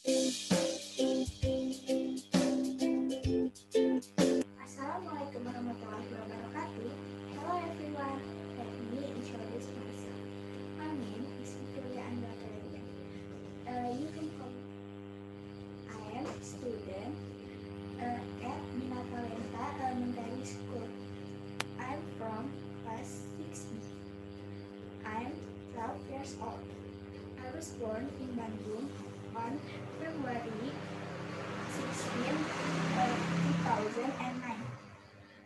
Assalamualaikum warahmatullahi wabarakatuh. Hello everyone. Let me introduce myself. My name is Victoria Andrea. You can call me. I am a student at Minatalenta Elementary School. I'm from class 6B. I'm 12 years old. I was born in Bandung on February 16, 2009.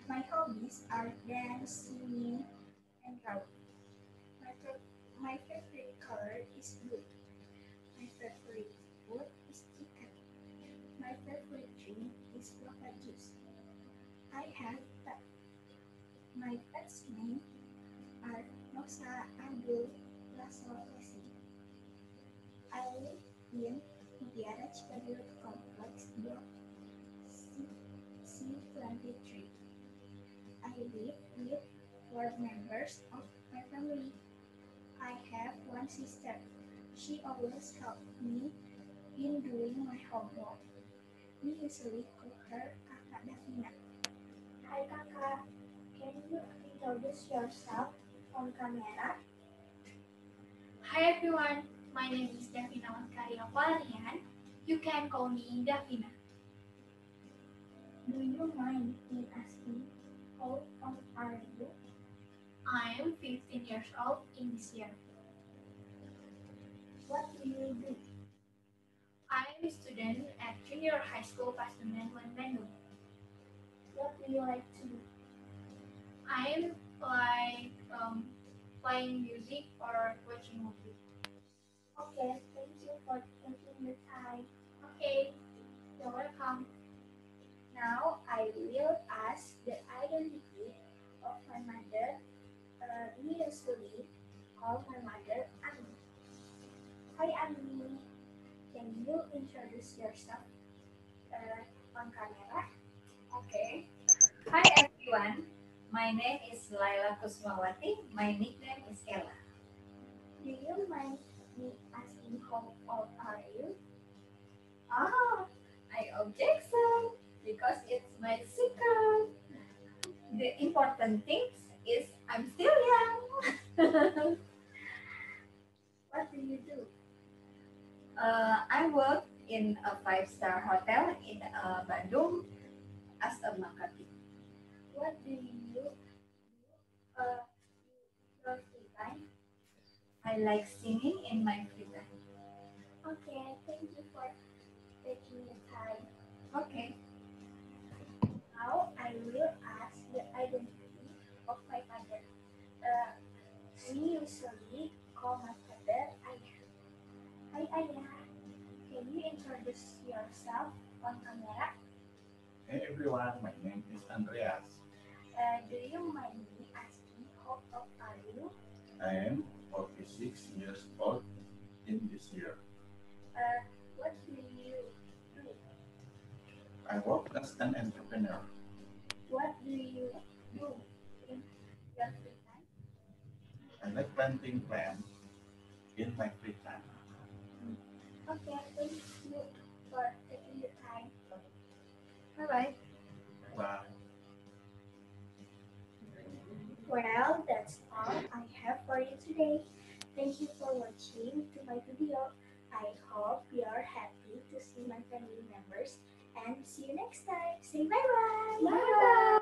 My hobbies are dance, singing, and drawing. My favorite color is blue. My favorite food is chicken. My favorite drink is guava juice. I have pet. My pet's name are Nosa, Abdul, Lasso, Lesi. I live in Mutiara Cipayung Complex Block C23. I live with 4 members of my family. I have one sister. She always helps me in doing my homework. We usually call her Kakak Davina. Hi Kakak, can you introduce yourself on camera? Hi everyone, my name is Davina Wankaria Valerian. You can call me Davina. Do you mind me asking how old are you? I am 15 years old in this year. What do you do? I am a student at Junior High School Pasundan, Bandung. What do you like to do? I am like playing music or watching movie. Okay, thank you for taking the time. Okay, you're welcome. Now I will ask the identity of my mother. We usually call my mother Annie. Hi Annie, can you introduce yourself on camera? Okay. Hi everyone. My name is Laila Kusmawati. My nickname is Ella. Do you mind me asking how old are you? I object so because it's my secret. The important thing is I'm still young. What do you do? I work in a five-star hotel in Bandung as a marketing. What do you do your free time? I like singing in my free time. Okay, thank you for taking the time. Okay. Now I will ask the identity of my father. We usually call my father Ayah. Hi Ayah, can you introduce yourself on camera? Hey everyone, my name is Andreas. Do you mind me asking how old are you? I am 46 years old in this year. What do you do? I work as an entrepreneur. What do you do in your free time? I like planting plants in my free time. Okay, thank you for taking the time. Bye-bye. Bye. Well, that's all I have for you today. Thank you for watching to my video. I hope you're happy to see my family members and see you next time. Say bye-bye. Bye-bye.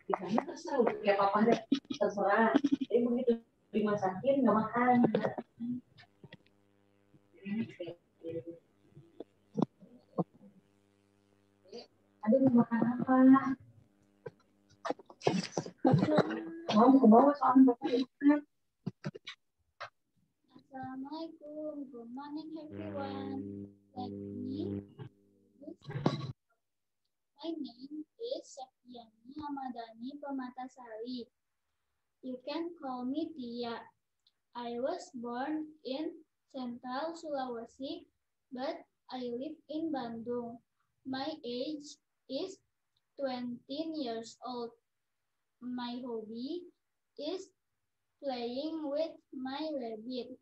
Di sana terserah udah kayak apa ada terserah, jadi begitu dimasakin nggak makan. Aduh mau makan apa? Mau ke bawah soalnya bapak makan. Assalamualaikum, good morning everyone. Let me My name is Septiani Hamadani Pematasari. You can call me Tia. I was born in Central Sulawesi, but I live in Bandung. My age is 20 years old. My hobby is playing with my rabbit.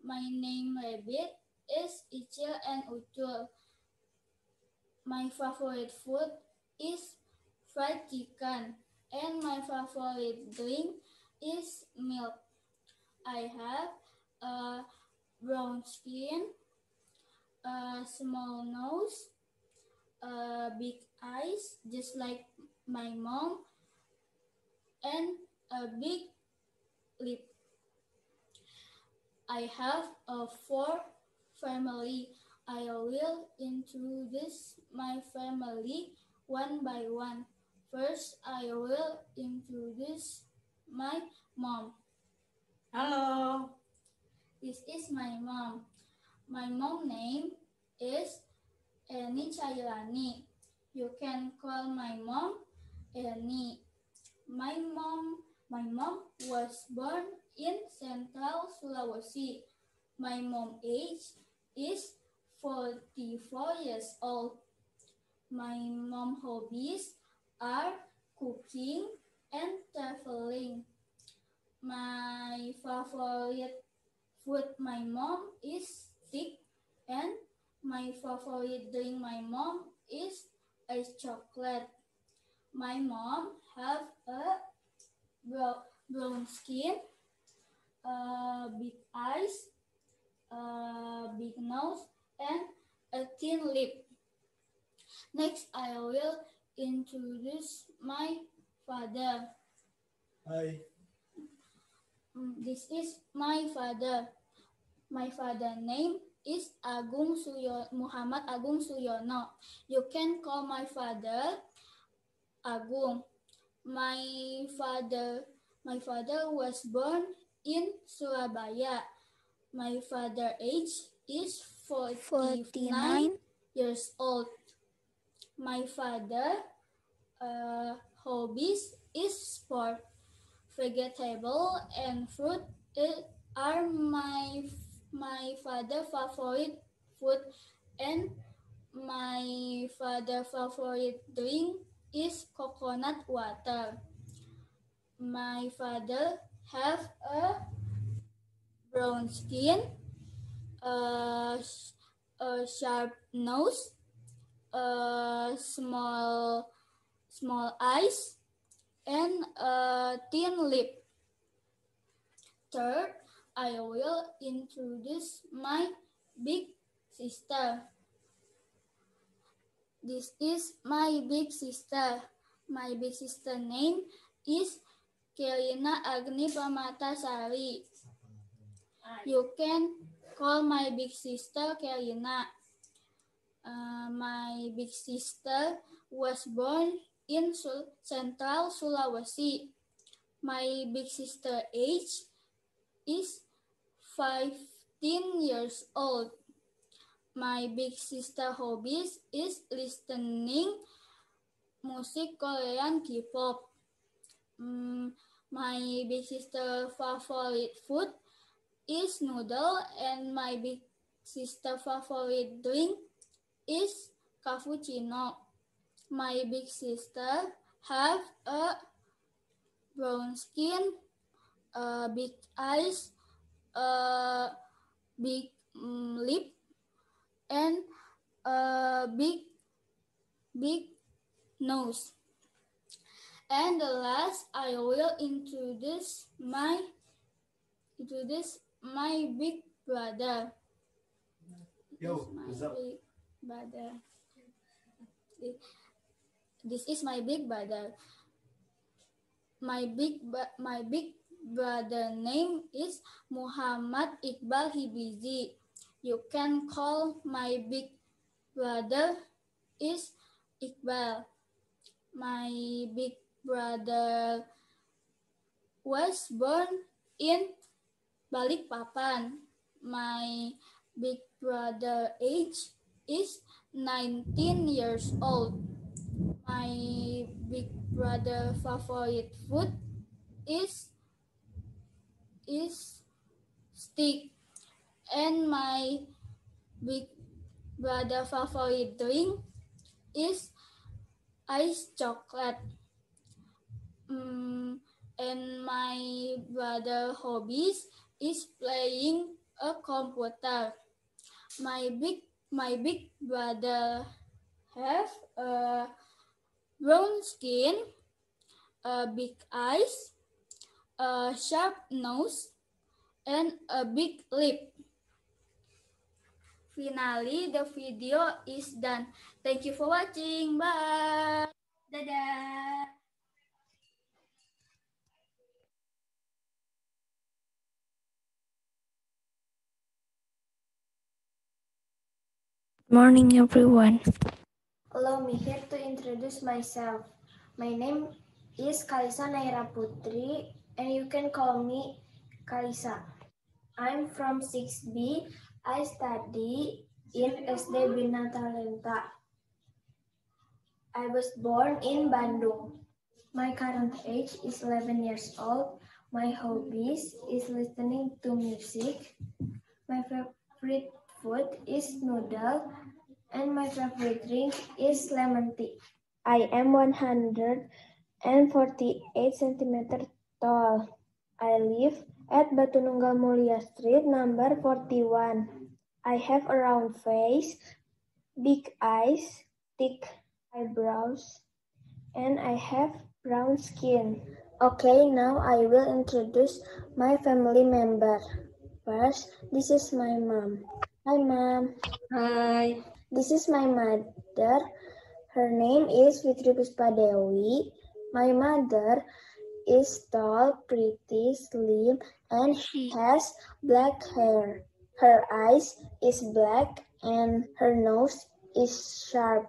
My name rabbit is Icil and Ucul. My favorite food is fried chicken, and my favorite drink is milk. I have a brown skin, a small nose, big eyes, just like my mom, and a big lip. I have a four family. I will introduce my family one by one. First, I will introduce my mom. Halo. This is my mom. My mom name is Eni Cailani. You can call my mom Eni. My mom was born in Central Sulawesi. My mom age is 44 years old. My mom hobbies are cooking and traveling. My favorite food my mom is steak, and my favorite drink my mom is ice chocolate. My mom have a brown skin, big eyes, big nose, and a thin lip. Next, I will introduce my father. Hai. This is my father. My father name is Muhammad Agung Suyono. You can call my father Agung. My father was born in Surabaya. My father age is 49 years old. My father hobbies is sport. Vegetable and fruit are my father favorite food, and my father favorite drink is coconut water. My father have a brown skin, a sharp nose, small eyes, and a thin lip. Third, I will introduce my big sister. This is my big sister. My big sister name is Kelina Agni Pamatasari. You can call my big sister Kelina. My big sister was born in Central Sulawesi. My big sister age is 15 years old. My big sister hobbies is listening music Korean K-pop. My big sister favorite food is noodle, and my big sister favorite drink is cappuccino. My big sister have a brown skin, big eyes, big lip, and a big nose. And the last, I will introduce my big brother. Yo, This is what's up? my big brother. This is my big brother. My big brother name is Muhammad Iqbal Hibizi. You can call my big brother is Iqbal. My big brother was born in Balikpapan. My big brother age is 19 years old. My big brother favorite food is steak, and my big brother favorite drink is ice chocolate. And my brother hobbies is playing a computer. My big brother have a brown skin, a big eyes, a sharp nose, and a big lip. Finally, the video is done. Thank you for watching. Bye. Dadah. Morning, everyone. Allow me here to introduce myself. My name is Kalisa Naira Putri, and you can call me Kalisa. I'm from 6B. I study in SD Bina Talenta. I was born in Bandung. My current age is 11 years old. My hobbies is listening to music. My favorite food is noodle, and my favorite drink is lemon tea. I am 148 centimeters tall. I live at Batu Nunggal Mulia Street, number 41. I have a round face, big eyes, thick eyebrows, and I have brown skin. Okay, now I will introduce my family member. First, this is my mom. Hi, Mom. Hai. This is my mother. Her name is Fitri Puspadewi. My mother is tall, pretty, slim, and she has black hair. Her eyes is black and her nose is sharp.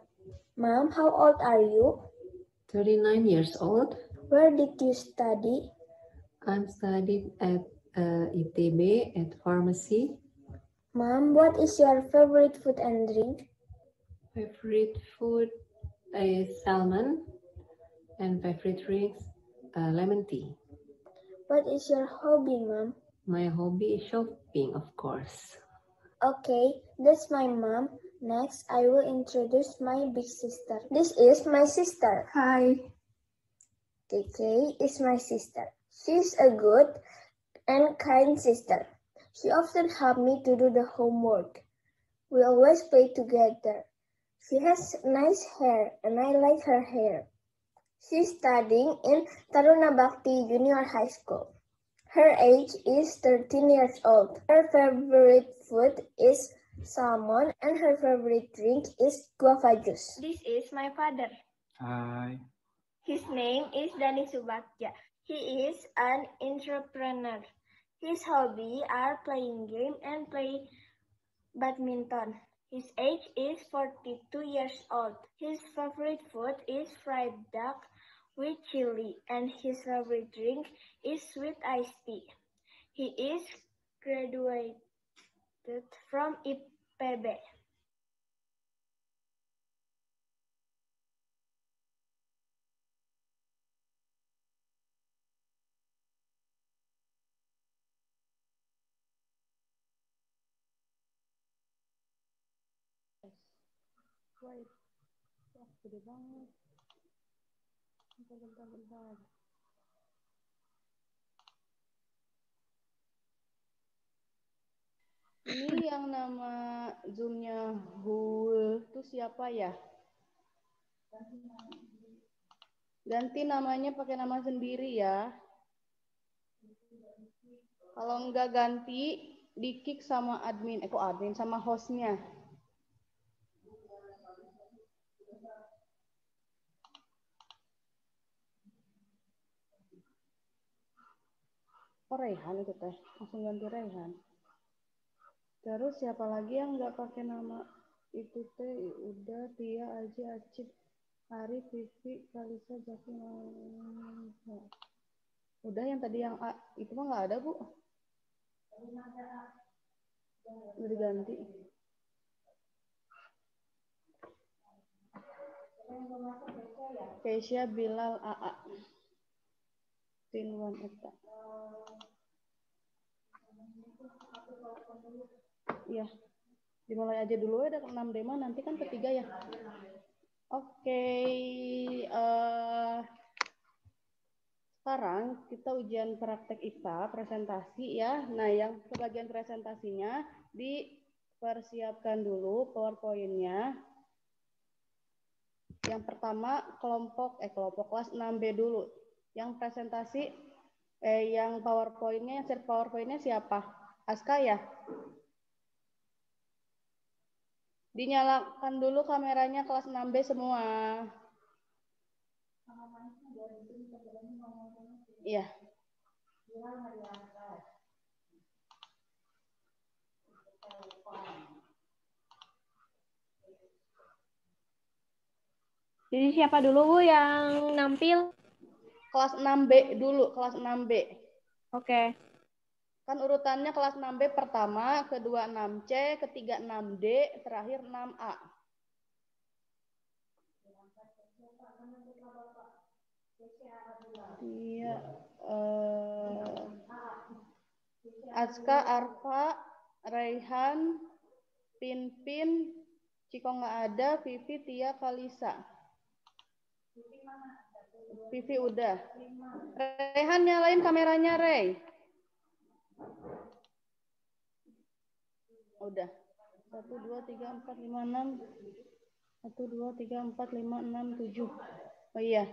Mom, how old are you? 39 years old. Where did you study? I'm studied at ITB at pharmacy. Mom, what is your favorite food and drink? Favorite food is salmon and favorite drinks lemon tea. What is your hobby, Mom? My hobby is shopping, of course. Okay, that's my mom. Next, I will introduce my big sister. This is my sister. Hi. KK is my sister. She's a good and kind sister. She often helps me to do the homework. We always play together. She has nice hair and I like her hair. She's studying in Taruna Bhakti Junior High School. Her age is 13 years old. Her favorite food is salmon and her favorite drink is guava juice. This is my father. Hi. His name is Dani Subakja. He is an entrepreneur. His hobbies are playing game and play badminton. His age is 42 years old. His favorite food is fried duck with chili, and his favorite drink is sweet iced tea. He is graduated from IPB. Gede banget. Bentar. Ini yang nama Zoom-nya Hul itu siapa ya? Ganti namanya pakai nama sendiri ya. Kalau enggak ganti, di-kick sama admin. Kok admin sama hostnya? Oh, Raihan itu teh. Langsung ganti Raihan. Terus siapa lagi yang nggak pakai nama itu teh? Udah, Tia, Aji, Acip, Ari, Vivi, Kalisa, Jaki. Udah yang tadi yang A, itu mah nggak ada, Bu. Udah diganti. Keisha, Bilal, AA. Tinwan Eta. Iya. Dimulai aja dulu ya, 6 demo, nanti kan ketiga ya. Oke, sekarang kita ujian praktek IPA, presentasi ya. Nah, yang kebagian presentasinya dipersiapkan dulu PowerPoint-nya. Yang pertama kelompok kelas 6B dulu. Yang presentasi yang PowerPoint-nya, share PowerPoint-nya siapa? Aska ya? Dinyalakan dulu kameranya kelas 6B semua. Iya. Jadi siapa dulu Bu yang nampil? Kelas 6B dulu, kelas 6B. Oke. Kan urutannya kelas 6B pertama, kedua 6C, ketiga 6D, terakhir 6A. Iya. Aska, Arfa, Raihan, Pinpin, Ciko nggak ada, Vivi, Tia, Kalisa. Vivi udah. Raihan nyalain kameranya, Rey. Udah. 1, 2, 3, 4, 5, 6. 1, 2, 3, 4, 5, 6, 7. Oh iya.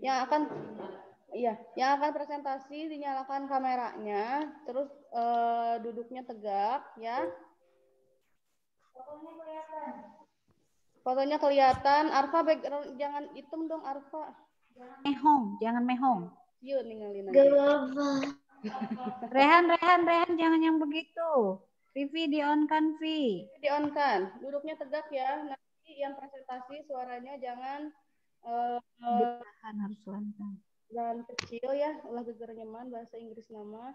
Yang akan presentasi dinyalakan kameranya, terus duduknya tegak ya. Fotonya kelihatan. Arfa background jangan hitam dong Arfa. Jangan mehong. Yuk ninggalin aja. Rehan, jangan yang begitu. Vivi di-on-kan, Vi. Di-on-kan. Duduknya tegak ya. Nanti yang presentasi suaranya jangan ditahan, harus lantang. Jangan kecil ya, ulah geger nyaman bahasa Inggris nama.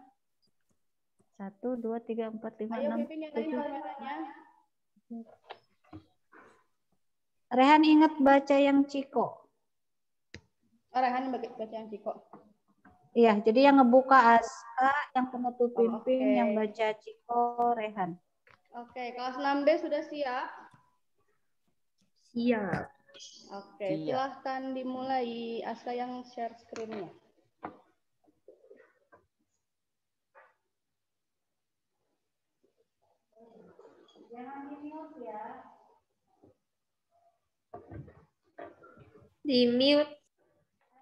1, 2, 3, 4, 5, 6. Ayo Vivi nyalain kameranya. Rehan ingat baca yang Ciko. Oh, Rehan baca yang Ciko. Iya, jadi yang ngebuka Aska, yang penutup Pimpin, yang baca Ciko, Rehan. Oke, kelas 6B sudah siap? Siap. Oke, silahkan dimulai. Aska yang share screen-nya. Jangan di-mute ya. Di-mute.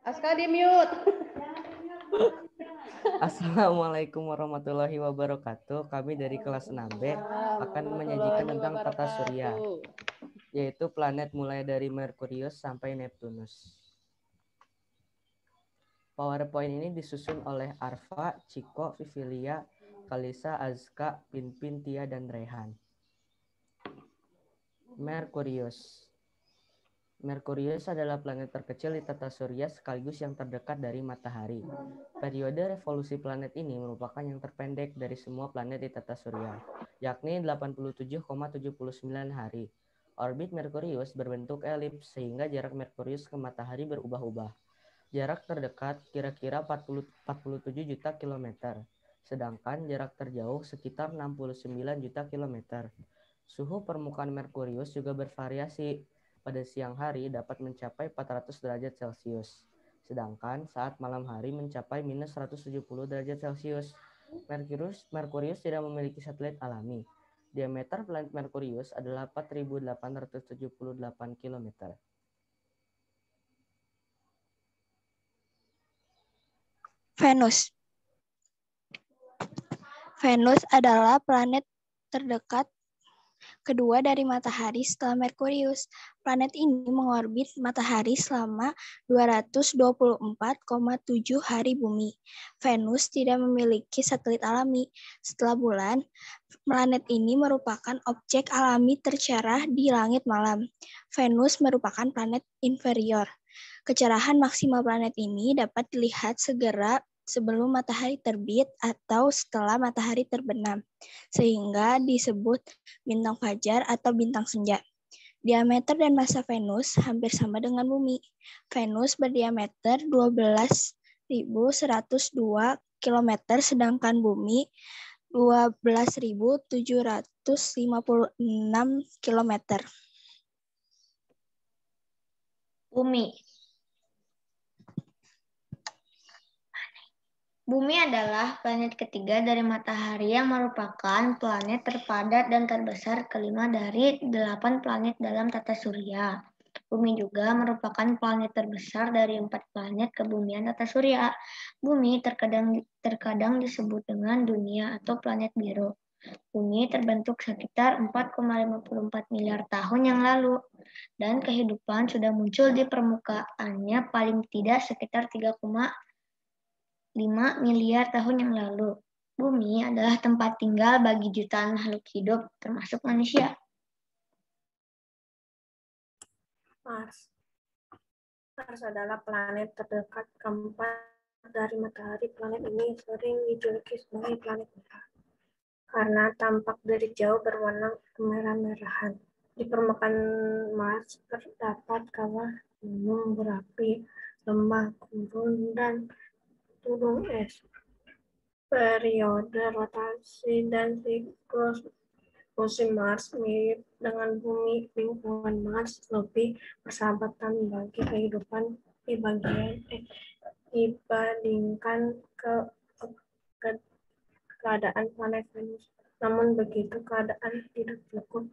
Aska di-mute. Assalamualaikum warahmatullahi wabarakatuh. Kami dari kelas 6B akan menyajikan tentang tata surya, yaitu planet mulai dari Merkurius sampai Neptunus. PowerPoint ini disusun oleh Arfa, Ciko, Vivilia, Kalisa, Azka, Pinpin, Tia, dan Rehan. Merkurius. Merkurius adalah planet terkecil di tata surya sekaligus yang terdekat dari matahari. Periode revolusi planet ini merupakan yang terpendek dari semua planet di tata surya, yakni 87,79 hari. Orbit Merkurius berbentuk elips sehingga jarak Merkurius ke matahari berubah-ubah. Jarak terdekat kira-kira 47 juta kilometer, sedangkan jarak terjauh sekitar 69 juta kilometer. Suhu permukaan Merkurius juga bervariasi. Pada siang hari dapat mencapai 400 derajat Celcius, sedangkan saat malam hari mencapai minus 170 derajat Celcius. Merkurius tidak memiliki satelit alami. Diameter planet Merkurius adalah 4.878 km. Venus. Venus adalah planet terdekat kedua dari matahari setelah Merkurius. Planet ini mengorbit matahari selama 224,7 hari bumi. Venus tidak memiliki satelit alami. Setelah bulan, planet ini merupakan objek alami tercerah di langit malam. Venus merupakan planet inferior. Kecerahan maksimal planet ini dapat dilihat segera sebelum matahari terbit atau setelah matahari terbenam, sehingga disebut bintang fajar atau bintang senja. Diameter dan massa Venus hampir sama dengan bumi. Venus berdiameter 12.102 km, sedangkan bumi 12.756 km. Bumi. Bumi adalah planet ketiga dari Matahari yang merupakan planet terpadat dan terbesar kelima dari 8 planet dalam tata surya. Bumi juga merupakan planet terbesar dari 4 planet kebumian tata surya. Bumi terkadang disebut dengan dunia atau planet biru. Bumi terbentuk sekitar 4,54 miliar tahun yang lalu, dan kehidupan sudah muncul di permukaannya paling tidak sekitar 3,5 miliar tahun yang lalu. Bumi adalah tempat tinggal bagi jutaan makhluk hidup, termasuk manusia. Mars. Mars adalah planet terdekat keempat dari matahari. Planet ini sering dijuluki sebagai planet merah karena tampak dari jauh berwarna kemerah-merahan. Di permukaan Mars terdapat kawah gunung berapi, lembah gurun, dan gunung es. Periode rotasi dan siklus musim Mars mirip dengan Bumi. Lingkungan Mars lebih bersahabatan bagi kehidupan dibandingkan keadaan planet Venus. Namun begitu, keadaan tidak cukup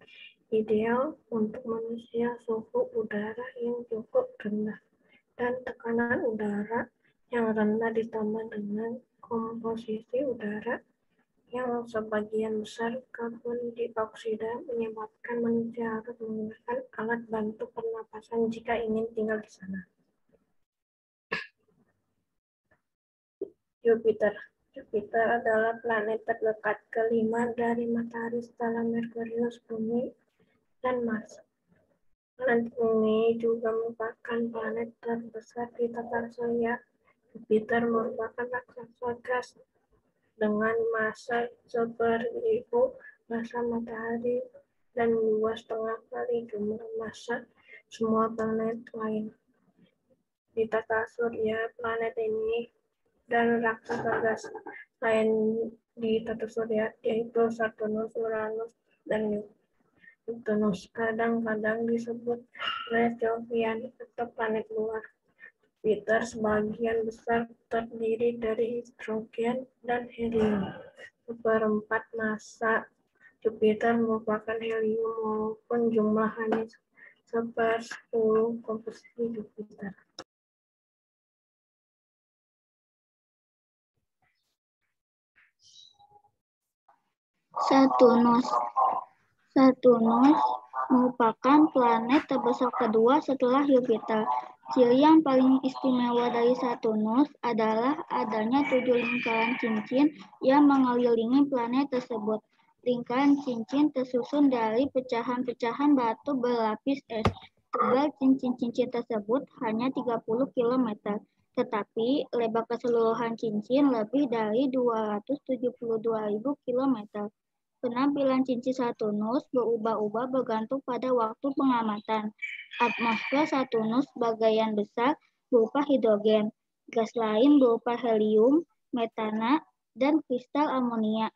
ideal untuk manusia. Suhu udara yang cukup rendah dan tekanan udara yang rendah ditambah dengan komposisi udara yang sebagian besar karbon dioksida menyebabkan manusia harus menggunakan alat bantu pernapasan jika ingin tinggal di sana. Jupiter. Jupiter adalah planet terdekat kelima dari matahari setelah Merkurius, Bumi, dan Mars. Planet ini juga merupakan planet terbesar di tata surya. Jupiter merupakan raksasa gas dengan massa 1.000 massa matahari dan 2,5 kali jumlah massa semua planet lain di tata surya. Planet ini dan raksasa gas lain di tata surya, yaitu Saturnus, Uranus, dan Neptunus, kadang-kadang disebut planet Jovian atau planet luar. Jupiter sebagian besar terdiri dari hidrogen dan helium. 1/4 massa Jupiter merupakan helium, walaupun jumlah hanya 1/10 komposisi Jupiter. Saturnus. Saturnus merupakan planet terbesar kedua setelah Jupiter. Ciri yang paling istimewa dari Saturnus adalah adanya 7 lingkaran cincin yang mengelilingi planet tersebut. Lingkaran cincin tersusun dari pecahan-pecahan batu berlapis es. Tebal cincin-cincin tersebut hanya 30 km, tetapi lebar keseluruhan cincin lebih dari 272.000 km. Penampilan cincin Saturnus berubah-ubah bergantung pada waktu pengamatan. Atmosfer Saturnus sebagian besar berupa hidrogen, gas lain berupa helium, metana, dan kristal amonia.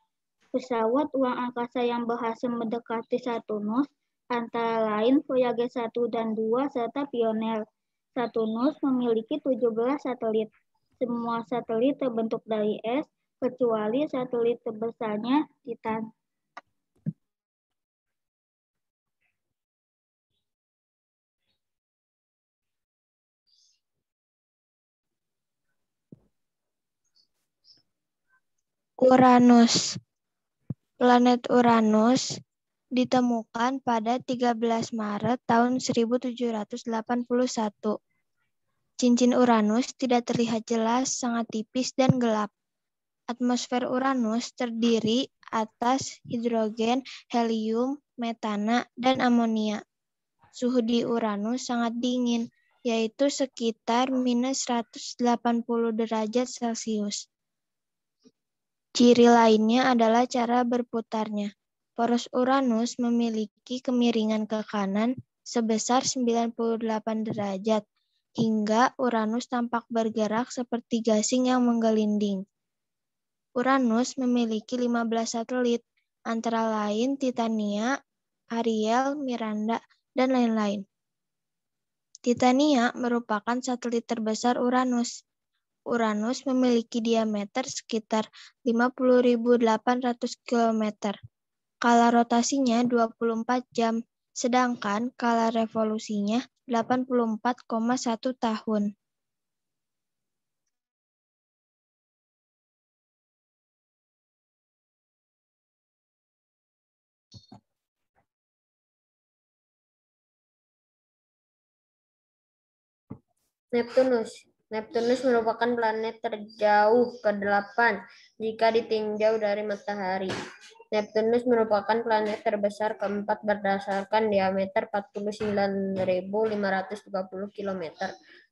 Pesawat ruang angkasa yang berhasil mendekati Saturnus antara lain Voyager 1 dan 2 serta Pioneer. Saturnus memiliki 17 satelit. Semua satelit terbentuk dari es, kecuali satelit terbesarnya Titan. Uranus. Planet Uranus ditemukan pada 13 Maret tahun 1781. Cincin Uranus tidak terlihat jelas, sangat tipis dan gelap. Atmosfer Uranus terdiri atas hidrogen, helium, metana, dan amonia. Suhu di Uranus sangat dingin, yaitu sekitar minus 180 derajat Celcius. Ciri lainnya adalah cara berputarnya. Poros Uranus memiliki kemiringan ke kanan sebesar 98 derajat, hingga Uranus tampak bergerak seperti gasing yang menggelinding. Uranus memiliki 15 satelit, antara lain Titania, Ariel, Miranda, dan lain-lain. Titania merupakan satelit terbesar Uranus. Uranus memiliki diameter sekitar 50.800 km. Kala rotasinya 24 jam, sedangkan kala revolusinya 84,1 tahun. Neptunus. Neptunus merupakan planet terjauh ke-8 jika ditinjau dari matahari. Neptunus merupakan planet terbesar keempat berdasarkan diameter 49.530 km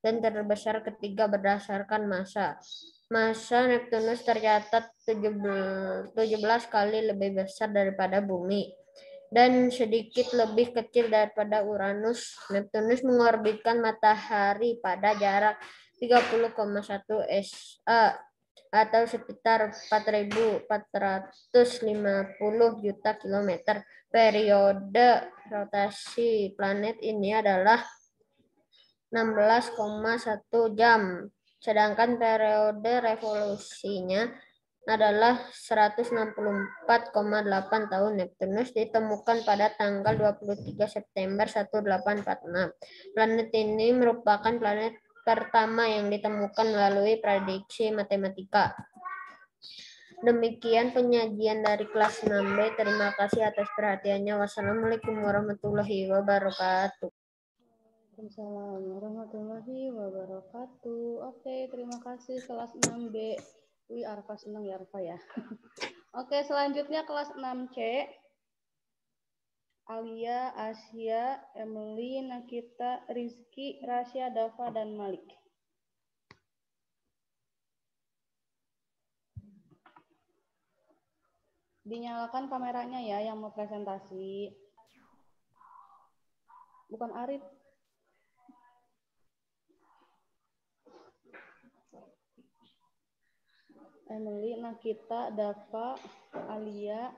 dan terbesar ketiga berdasarkan massa. Massa Neptunus tercatat 17 kali lebih besar daripada Bumi dan sedikit lebih kecil daripada Uranus. Neptunus mengorbitkan matahari pada jarak 30,1 SA atau sekitar 4.450 juta kilometer. Periode rotasi planet ini adalah 16,1 jam, sedangkan periode revolusinya adalah 164,8 tahun. Neptunus ditemukan pada tanggal 23 September 1846. Planet ini merupakan planet pertama yang ditemukan melalui prediksi matematika. Demikian penyajian dari kelas 6B. Terima kasih atas perhatiannya. Wassalamualaikum warahmatullahi wabarakatuh. Waalaikumsalam warahmatullahi wabarakatuh. Oke, terima kasih kelas 6B. Wih, Arfa senang ya Arfa ya. Oke, selanjutnya kelas 6C. Alia, Asia, Emily, Nakita, Rizky, Rasya, Dava, dan Malik. Dinyalakan kameranya ya yang mau presentasi. Bukan Arif. Emily, Nakita, Dava, Alia,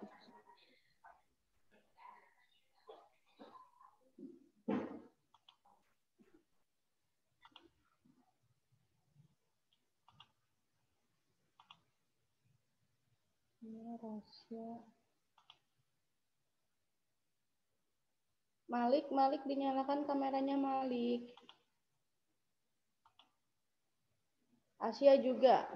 Rasya, Malik dinyalakan kameranya Malik. Asia juga.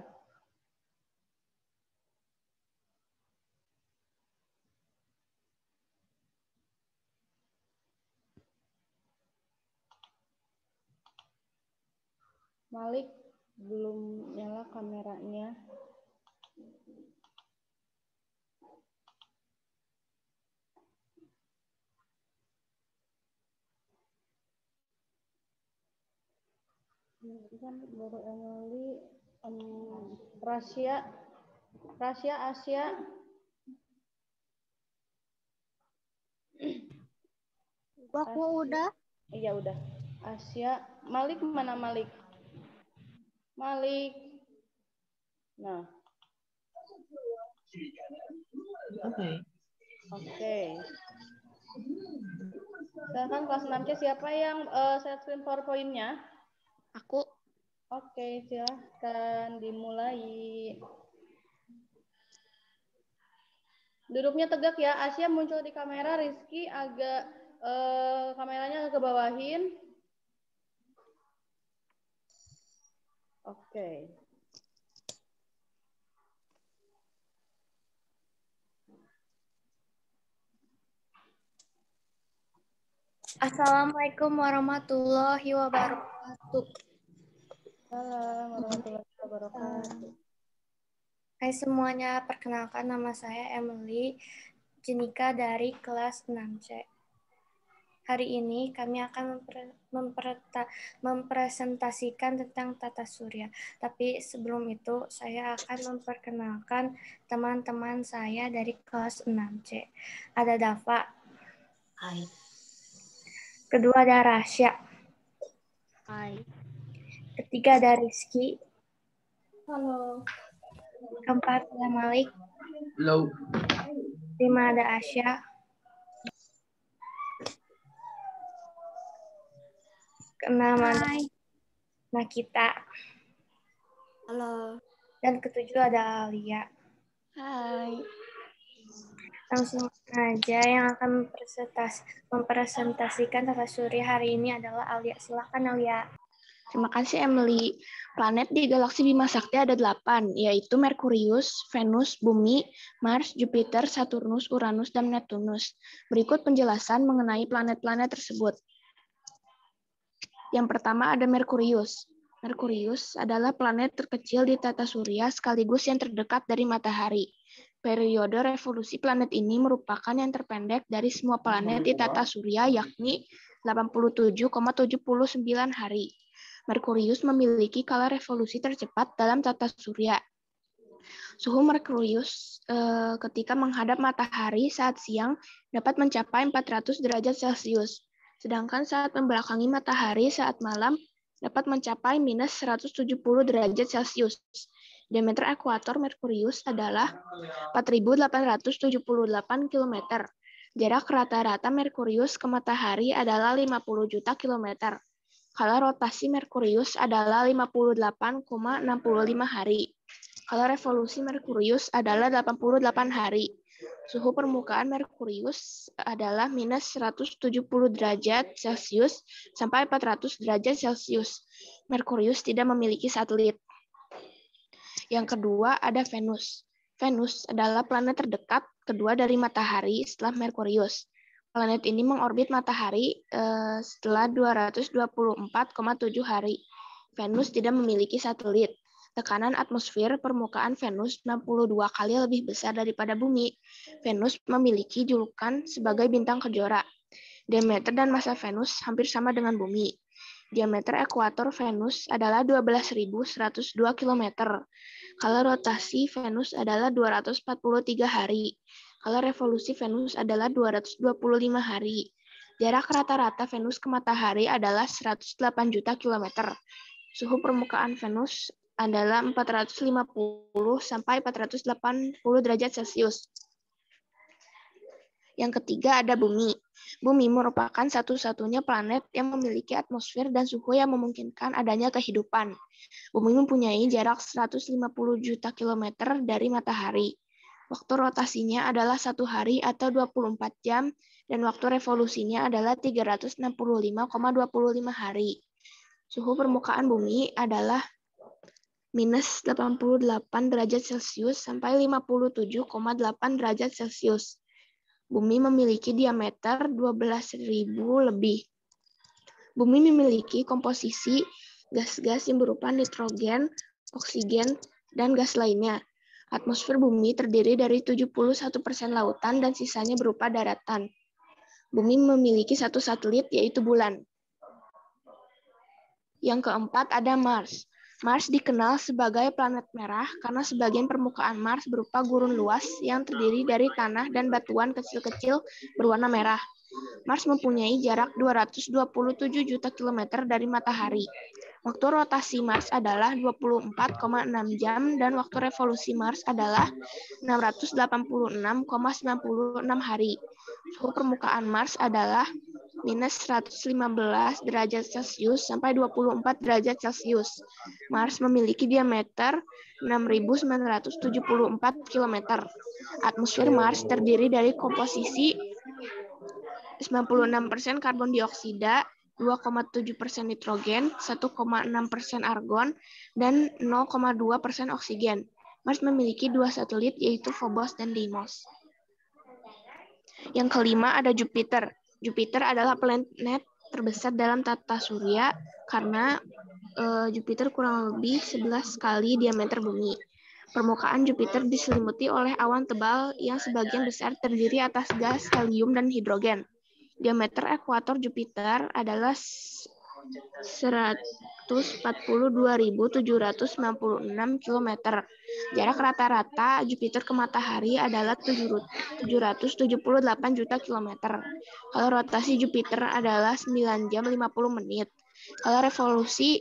Malik belum nyala kameranya. Kan baru Emily, Rasya, Asia. Aku udah. Iya udah. Asia, Malik mana Malik? Malik. Nah. Oke. Silakan kelas 6C siapa yang share screen PowerPoint-nya? Aku. Oke, silahkan dimulai. Duduknya tegak ya. Asia muncul di kamera, Rizky agak kameranya agak ke bawahin. Oke. Assalamualaikum warahmatullahi wabarakatuh. Assalamualaikum warahmatullahi wabarakatuh. Hai semuanya, perkenalkan nama saya Emily Jenika dari kelas 6C. Hari ini kami akan mempresentasikan tentang tata surya. Tapi sebelum itu, saya akan memperkenalkan teman-teman saya dari kelas 6C. Ada Dava. Hai. Kedua ada Rasya. Hai. Ketiga ada Rizky. Halo. Keempat ada Malik. Hello. 5 ada Asya. 6 ada Nakita. Halo. Dan ke-7 ada Alia. Hai. Langsung aja yang akan mempresentasikan tata surya hari ini adalah Alia. Silakan Alia. Terima kasih Emily. Planet di galaksi Bima Sakti ada 8, yaitu Merkurius, Venus, Bumi, Mars, Jupiter, Saturnus, Uranus, dan Neptunus. Berikut penjelasan mengenai planet-planet tersebut. Yang pertama ada Merkurius. Merkurius adalah planet terkecil di tata surya sekaligus yang terdekat dari matahari. Periode revolusi planet ini merupakan yang terpendek dari semua planet di tata surya, yakni 87,79 hari. Merkurius memiliki kala revolusi tercepat dalam tata surya. Suhu Merkurius ketika menghadap matahari saat siang dapat mencapai 400 derajat Celcius, sedangkan saat membelakangi matahari saat malam dapat mencapai minus 170 derajat Celcius. Diameter ekuator Merkurius adalah 4.878 km. Jarak rata-rata Merkurius ke matahari adalah 50 juta kilometer. Kala rotasi Merkurius adalah 58,65 hari. Kala revolusi Merkurius adalah 88 hari. Suhu permukaan Merkurius adalah minus 170 derajat Celcius sampai 400 derajat Celcius. Merkurius tidak memiliki satelit. Yang kedua ada Venus. Venus adalah planet terdekat kedua dari matahari setelah Merkurius. Planet ini mengorbit matahari setelah 224,7 hari. Venus tidak memiliki satelit. Tekanan atmosfer permukaan Venus 62 kali lebih besar daripada Bumi. Venus memiliki julukan sebagai bintang kejora. Diameter dan massa Venus hampir sama dengan Bumi. Diameter ekuator Venus adalah 12.102 km. Kala rotasi Venus adalah 243 hari. Kala revolusi Venus adalah 225 hari. Jarak rata-rata Venus ke matahari adalah 108 juta kilometer. Suhu permukaan Venus adalah 450 sampai 480 derajat Celcius. Yang ketiga ada Bumi. Bumi merupakan satu-satunya planet yang memiliki atmosfer dan suhu yang memungkinkan adanya kehidupan. Bumi mempunyai jarak 150 juta kilometer dari matahari. Waktu rotasinya adalah 1 hari atau 24 jam, dan waktu revolusinya adalah 365,25 hari. Suhu permukaan Bumi adalah minus 88 derajat Celcius sampai 57,8 derajat Celcius. Bumi memiliki diameter 12.000 lebih. Bumi memiliki komposisi gas-gas yang berupa nitrogen, oksigen, dan gas lainnya. Atmosfer Bumi terdiri dari 71% lautan dan sisanya berupa daratan. Bumi memiliki satu satelit, yaitu bulan. Yang keempat ada Mars. Mars dikenal sebagai planet merah karena sebagian permukaan Mars berupa gurun luas yang terdiri dari tanah dan batuan kecil-kecil berwarna merah. Mars mempunyai jarak 227 juta kilometer dari matahari. Waktu rotasi Mars adalah 24,6 jam dan waktu revolusi Mars adalah 686,96 hari. Suhu permukaan Mars adalah minus 115 derajat Celcius sampai 24 derajat Celcius. Mars memiliki diameter 6.974 km. Atmosfer Mars terdiri dari komposisi 96% karbon dioksida, 2,7% nitrogen, 1,6% argon, dan 0,2% oksigen. Mars memiliki 2 satelit, yaitu Phobos dan Deimos. Yang kelima ada Jupiter. Jupiter adalah planet terbesar dalam tata surya karena Jupiter kurang lebih 11 kali diameter Bumi. Permukaan Jupiter diselimuti oleh awan tebal yang sebagian besar terdiri atas gas, helium, dan hidrogen. Diameter ekuator Jupiter adalah 142.796 km. Jarak rata-rata Jupiter ke matahari adalah 778 juta kilometer. Kalau rotasi Jupiter adalah 9 jam 50 menit. Kalau revolusi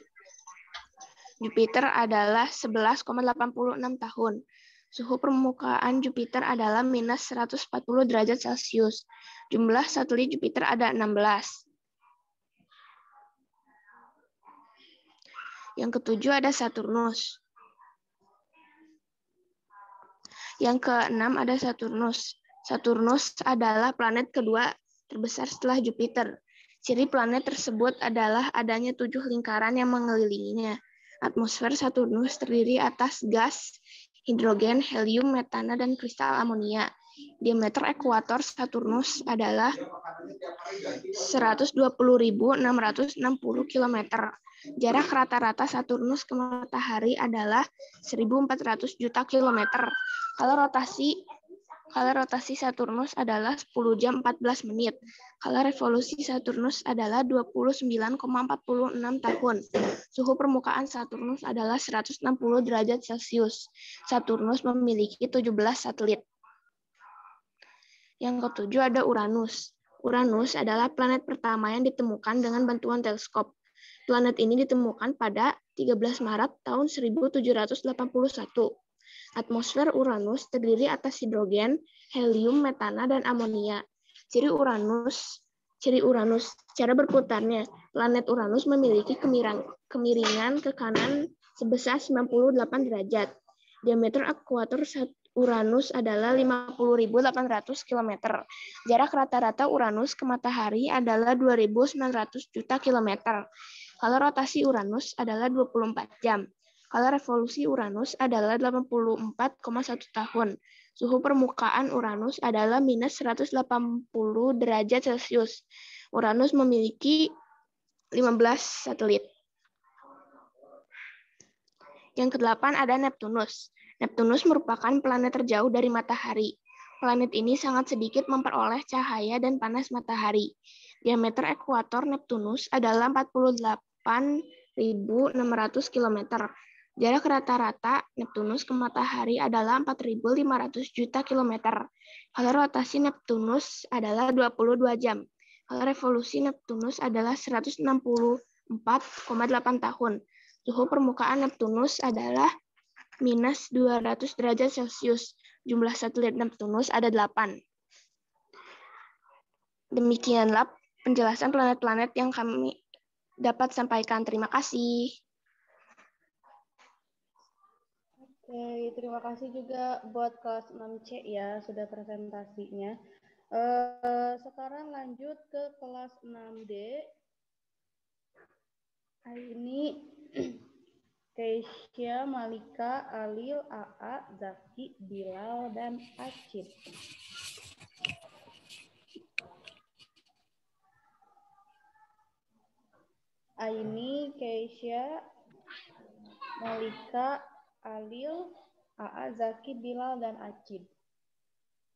Jupiter adalah 11,86 tahun. Suhu permukaan Jupiter adalah minus 140 derajat Celcius. Jumlah satelit Jupiter ada 16. Yang ketujuh ada Saturnus. Yang keenam ada Saturnus. Saturnus adalah planet kedua terbesar setelah Jupiter. Ciri planet tersebut adalah adanya 7 lingkaran yang mengelilinginya. Atmosfer Saturnus terdiri atas gas, hidrogen, helium, metana, dan kristal amonia. Diameter ekuator Saturnus adalah 120.660 km. Jarak rata-rata Saturnus ke matahari adalah 1.400 juta kilometer. Kalau rotasi Saturnus adalah 10 jam 14 menit. Kalau revolusi Saturnus adalah 29,46 tahun. Suhu permukaan Saturnus adalah 160 derajat Celcius. Saturnus memiliki 17 satelit. Yang ketujuh ada Uranus. Uranus adalah planet pertama yang ditemukan dengan bantuan teleskop. Planet ini ditemukan pada 13 Maret tahun 1781. Atmosfer Uranus terdiri atas hidrogen, helium, metana, dan amonia. Ciri Uranus, cara berputarnya. Planet Uranus memiliki kemiringan ke kanan sebesar 98 derajat. Diameter ekuator Uranus adalah 50.800 km. Jarak rata-rata Uranus ke matahari adalah 2.900 juta kilometer. Kalau rotasi Uranus adalah 24 jam. Kalau revolusi Uranus adalah 84,1 tahun. Suhu permukaan Uranus adalah minus 180 derajat Celcius. Uranus memiliki 15 satelit. Yang kedelapan ada Neptunus. Neptunus merupakan planet terjauh dari matahari. Planet ini sangat sedikit memperoleh cahaya dan panas matahari. Diameter ekuator Neptunus adalah 48.600 km. Jarak rata-rata Neptunus ke matahari adalah 4.500 juta kilometer. Kalau rotasi Neptunus adalah 22 jam. Kalau revolusi Neptunus adalah 164,8 tahun. Suhu permukaan Neptunus adalah minus 200 derajat Celcius. Jumlah satelit Neptunus ada 8. Demikianlah penjelasan planet-planet yang kami dapat sampaikan. Terima kasih. Oke, terima kasih juga buat kelas 6C ya, sudah presentasinya. Sekarang lanjut ke kelas 6D. Ini Keisha, Malika, Alil, AA, Zaki, Bilal, dan Acid. Aini, Keisha, Malika, Alil, AA, Zaki, Bilal, dan Acid.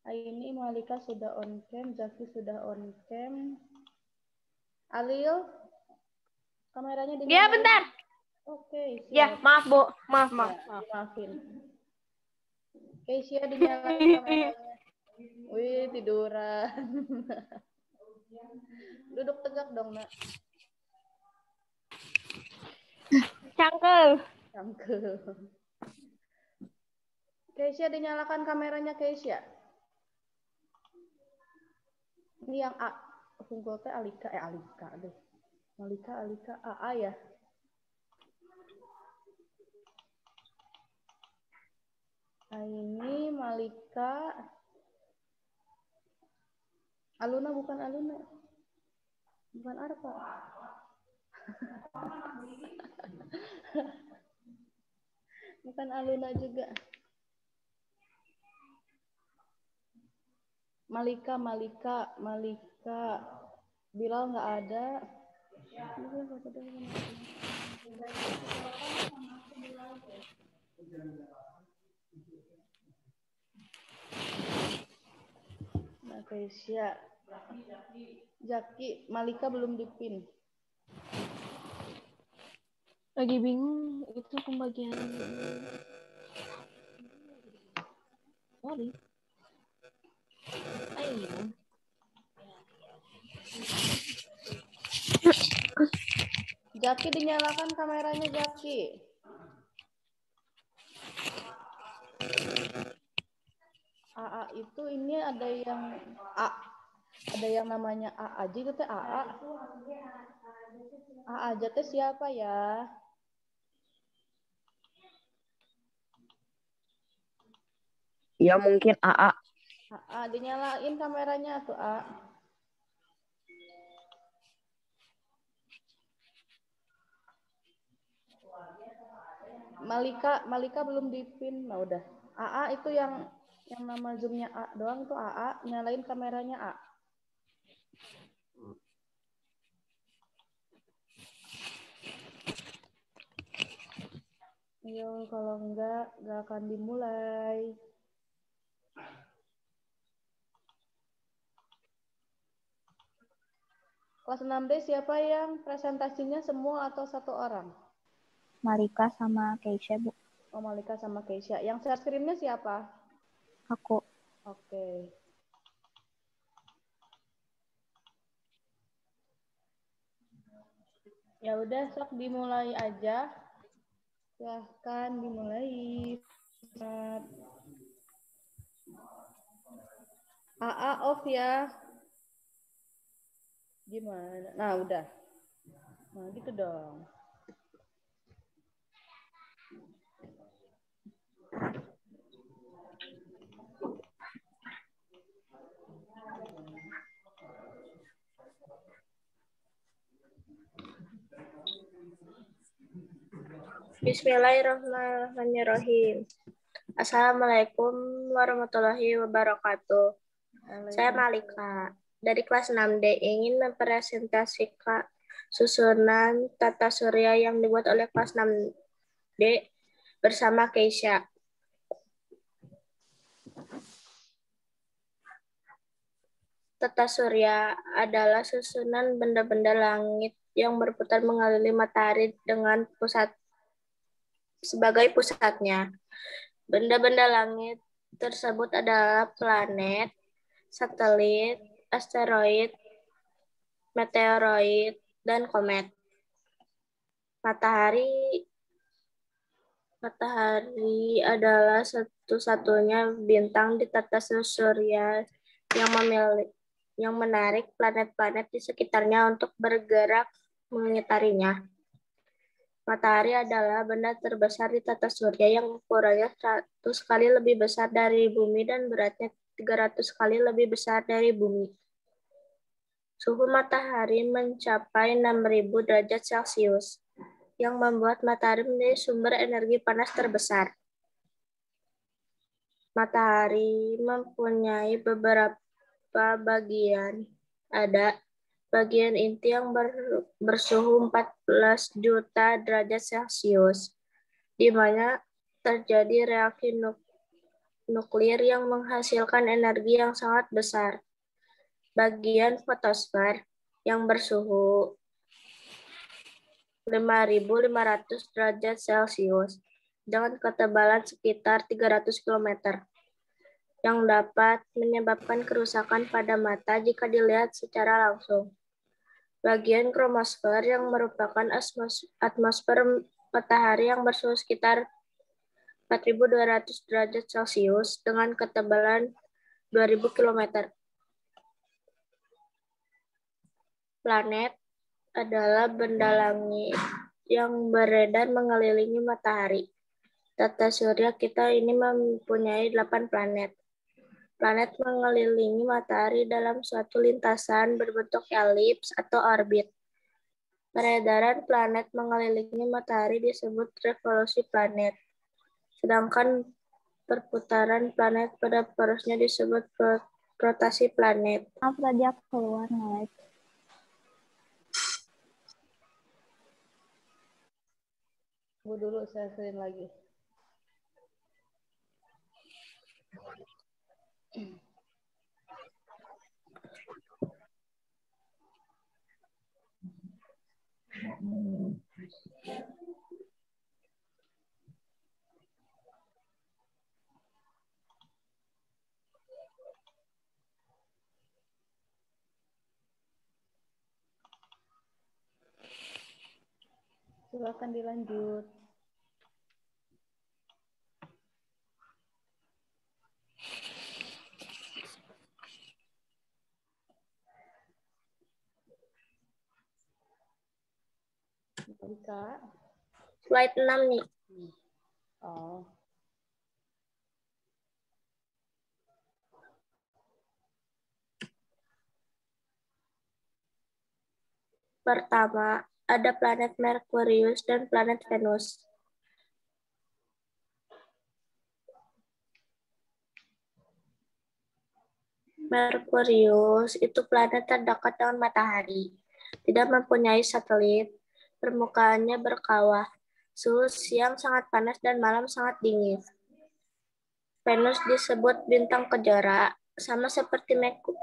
Aini, Malika sudah on cam, Zaki sudah on cam. Alil, kameranya dinyalain. Ya, bentar. Oke, siap. Ya, maaf, Bu. Maaf. Maafin. Keisha dinyalain kameranya. Wih, tiduran. Duduk tegak dong, Nak. Cangkel. Keisha, dinyalakan kameranya, Keisha. Ini yang A. Unggul teh Alika. Alika deh. Malika, Alika, AA ya. Ini Malika. Aluna bukan Aluna. Bukan Arfa. Bukan Aluna juga. Malika. Bilal nggak ada. Nah, Keisha. Zaki, Malika belum dipin. Lagi bingung itu pembagian. Sorry. Ayo. Zaki, dinyalakan kameranya, Zaki. AA itu ini ada yang namanya A aja itu teh AA. A aja teh siapa ya? Ya mungkin AA. AA, dinyalain kameranya tuh A. Malika belum dipin. Nah udah. AA itu yang nama zoomnya A doang tuh AA, nyalain kameranya A. Ayo, kalau enggak akan dimulai. Kelas 6D siapa yang presentasinya semua atau satu orang? Malika sama Keisha, Bu. Oh, Malika sama Keisha. Yang share screen-nya siapa? Aku. Oke. Ya udah, sok dimulai aja. Silahkan dimulai. AA off ya. Gimana? Nah, udah. Nah, gitu dong. Bismillahirrahmanirrahim. Assalamualaikum warahmatullahi wabarakatuh. Saya Malika dari kelas 6D ingin mempresentasikan susunan tata surya yang dibuat oleh kelas 6D bersama Keisha. Tata surya adalah susunan benda-benda langit yang berputar mengelilingi matahari dengan pusat sebagai pusatnya. Benda-benda langit tersebut adalah planet, satelit, asteroid, meteoroid, dan komet. Matahari adalah satu-satunya bintang di tata surya yang menarik planet-planet di sekitarnya untuk bergerak mengitarinya. Matahari adalah benda terbesar di tata surya yang ukurannya 100 kali lebih besar dari bumi dan beratnya 300 kali lebih besar dari bumi. Suhu matahari mencapai 6.000 derajat Celcius, yang membuat matahari menjadi sumber energi panas terbesar. Matahari mempunyai beberapa bagian. Ada bagian inti yang bersuhu 14 juta derajat Celcius, di mana terjadi reaksi nuklir yang menghasilkan energi yang sangat besar. Bagian fotosfer yang bersuhu 5.500 derajat Celcius dengan ketebalan sekitar 300 km, yang dapat menyebabkan kerusakan pada mata jika dilihat secara langsung. Bagian kromosfer yang merupakan atmosfer matahari yang bersuhu sekitar 4.200 derajat Celcius dengan ketebalan 2.000 km. Planet adalah benda langit yang beredar mengelilingi matahari. Tata surya kita ini mempunyai 8 planet. Planet mengelilingi matahari dalam suatu lintasan berbentuk elips atau orbit. Peredaran planet mengelilingi matahari disebut revolusi planet. Sedangkan perputaran planet pada porosnya disebut rotasi planet. Maaf tadi aku keluar nge-live. Tunggu dulu, saya screen lagi. Silakan dilanjut. Rika? Slide 6 nih. Oh. Pertama, ada planet Merkurius dan planet Venus. Merkurius itu planet terdekat dengan matahari. Tidak mempunyai satelit, permukaannya berkawah, suhu siang sangat panas dan malam sangat dingin. Venus disebut bintang kejora. Sama seperti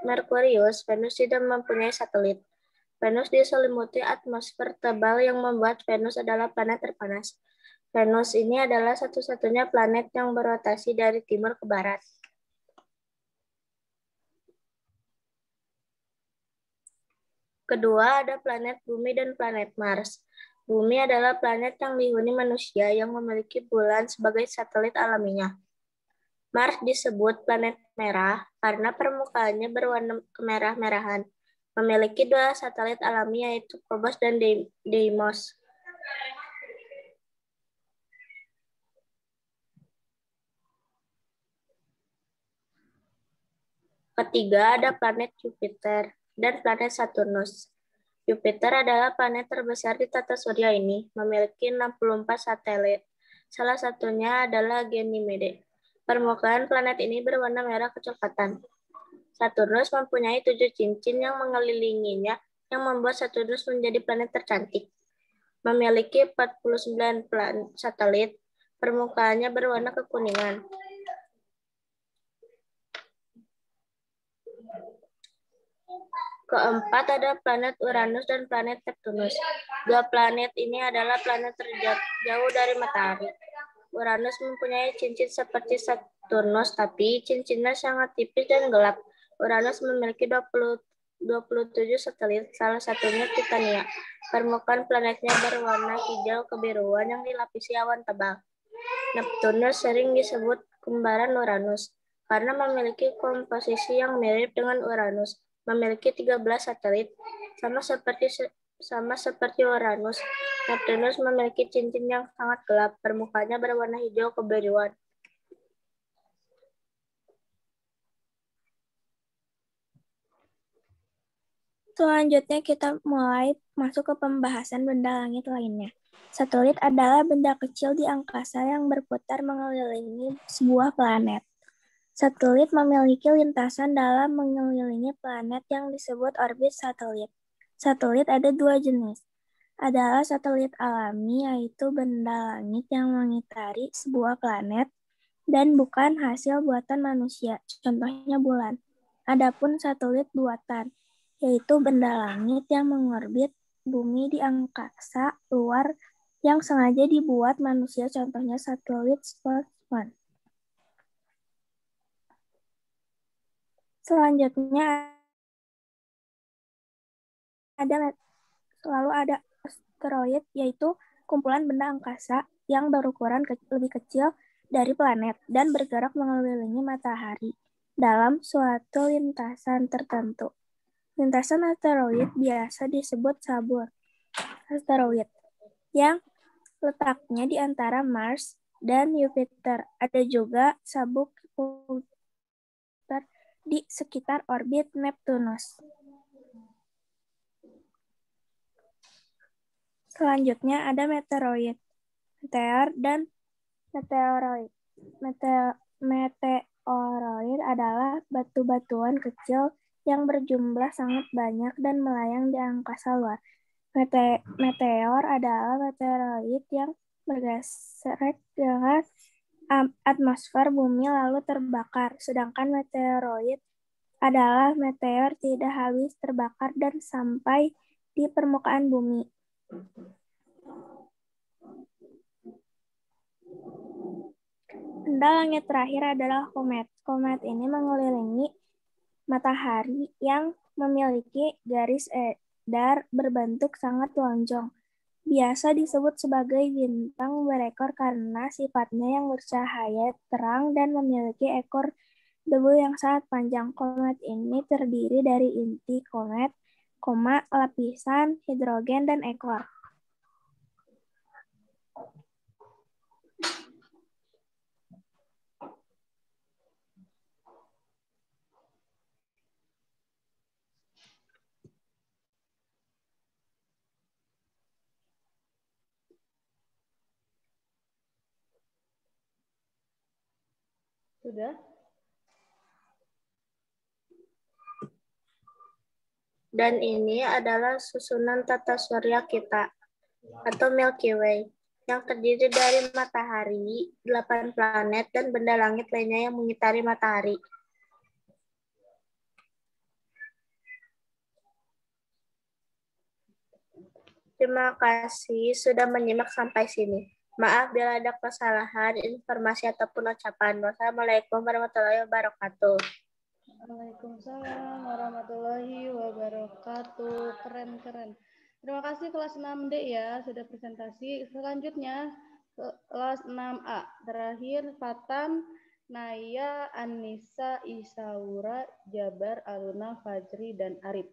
Merkurius, Venus tidak mempunyai satelit. Venus diselimuti atmosfer tebal yang membuat Venus adalah planet terpanas. Venus ini adalah satu-satunya planet yang berotasi dari timur ke barat. Kedua, ada planet Bumi dan planet Mars. Bumi adalah planet yang dihuni manusia yang memiliki bulan sebagai satelit alaminya. Mars disebut planet merah karena permukaannya berwarna kemerah-merahan. Memiliki 2 satelit alami yaitu Phobos dan Deimos. Ketiga, ada planet Jupiter dan planet Saturnus. Jupiter adalah planet terbesar di tata surya ini, memiliki 64 satelit. Salah satunya adalah Ganymede. Permukaan planet ini berwarna merah kecoklatan. Saturnus mempunyai 7 cincin yang mengelilinginya, yang membuat Saturnus menjadi planet tercantik. Memiliki 49 satelit, permukaannya berwarna kekuningan. Keempat, ada planet Uranus dan planet Neptunus. 2 planet ini adalah planet terjauh dari matahari. Uranus mempunyai cincin seperti Saturnus, tapi cincinnya sangat tipis dan gelap. Uranus memiliki 27 satelit, salah satunya Titania. Permukaan planetnya berwarna hijau kebiruan yang dilapisi awan tebal. Neptunus sering disebut kembaran Uranus, karena memiliki komposisi yang mirip dengan Uranus. Memiliki 13 satelit, sama seperti Uranus. Neptunus memiliki cincin yang sangat gelap, permukaannya berwarna hijau kebiruan. Selanjutnya kita mulai masuk ke pembahasan benda langit lainnya. Satelit adalah benda kecil di angkasa yang berputar mengelilingi sebuah planet. Satelit memiliki lintasan dalam mengelilingi planet yang disebut orbit satelit. Satelit ada 2 jenis. Adalah satelit alami, yaitu benda langit yang mengitari sebuah planet dan bukan hasil buatan manusia, contohnya bulan. Adapun satelit buatan, yaitu benda langit yang mengorbit bumi di angkasa luar yang sengaja dibuat manusia, contohnya satelit Sputnik 1. Selanjutnya selalu ada asteroid, yaitu kumpulan benda angkasa yang berukuran lebih kecil dari planet dan bergerak mengelilingi matahari dalam suatu lintasan tertentu. Lintasan asteroid biasa disebut sabur asteroid yang letaknya di antara Mars dan Jupiter. Ada juga sabuk di sekitar orbit Neptunus. Selanjutnya ada meteoroid, meteor, dan meteoroid. Meteoroid adalah batu-batuan kecil yang berjumlah sangat banyak dan melayang di angkasa luar. Meteor adalah meteoroid yang bergeser dengan atmosfer bumi lalu terbakar, sedangkan meteoroid adalah meteor tidak habis terbakar dan sampai di permukaan bumi. Benda langit terakhir adalah komet. Komet ini mengelilingi matahari yang memiliki garis edar berbentuk sangat lonjong. Biasa disebut sebagai bintang berekor karena sifatnya yang bercahaya terang dan memiliki ekor debu yang sangat panjang. Komet ini terdiri dari inti komet, lapisan hidrogen, dan ekor. Sudah? Dan ini adalah susunan tata surya kita, atau Milky Way, yang terdiri dari matahari, 8 planet, dan benda langit lainnya yang mengitari matahari. Terima kasih sudah menyimak sampai sini. Maaf bila ada kesalahan, informasi ataupun ucapan. Wassalamualaikum warahmatullahi wabarakatuh. Waalaikumsalam warahmatullahi wabarakatuh. Keren. Terima kasih kelas 6D ya, sudah presentasi. Selanjutnya kelas 6A. Terakhir Fatan, Naya, Anissa, Isaura, Jabar, Aluna, Fajri, dan Arif.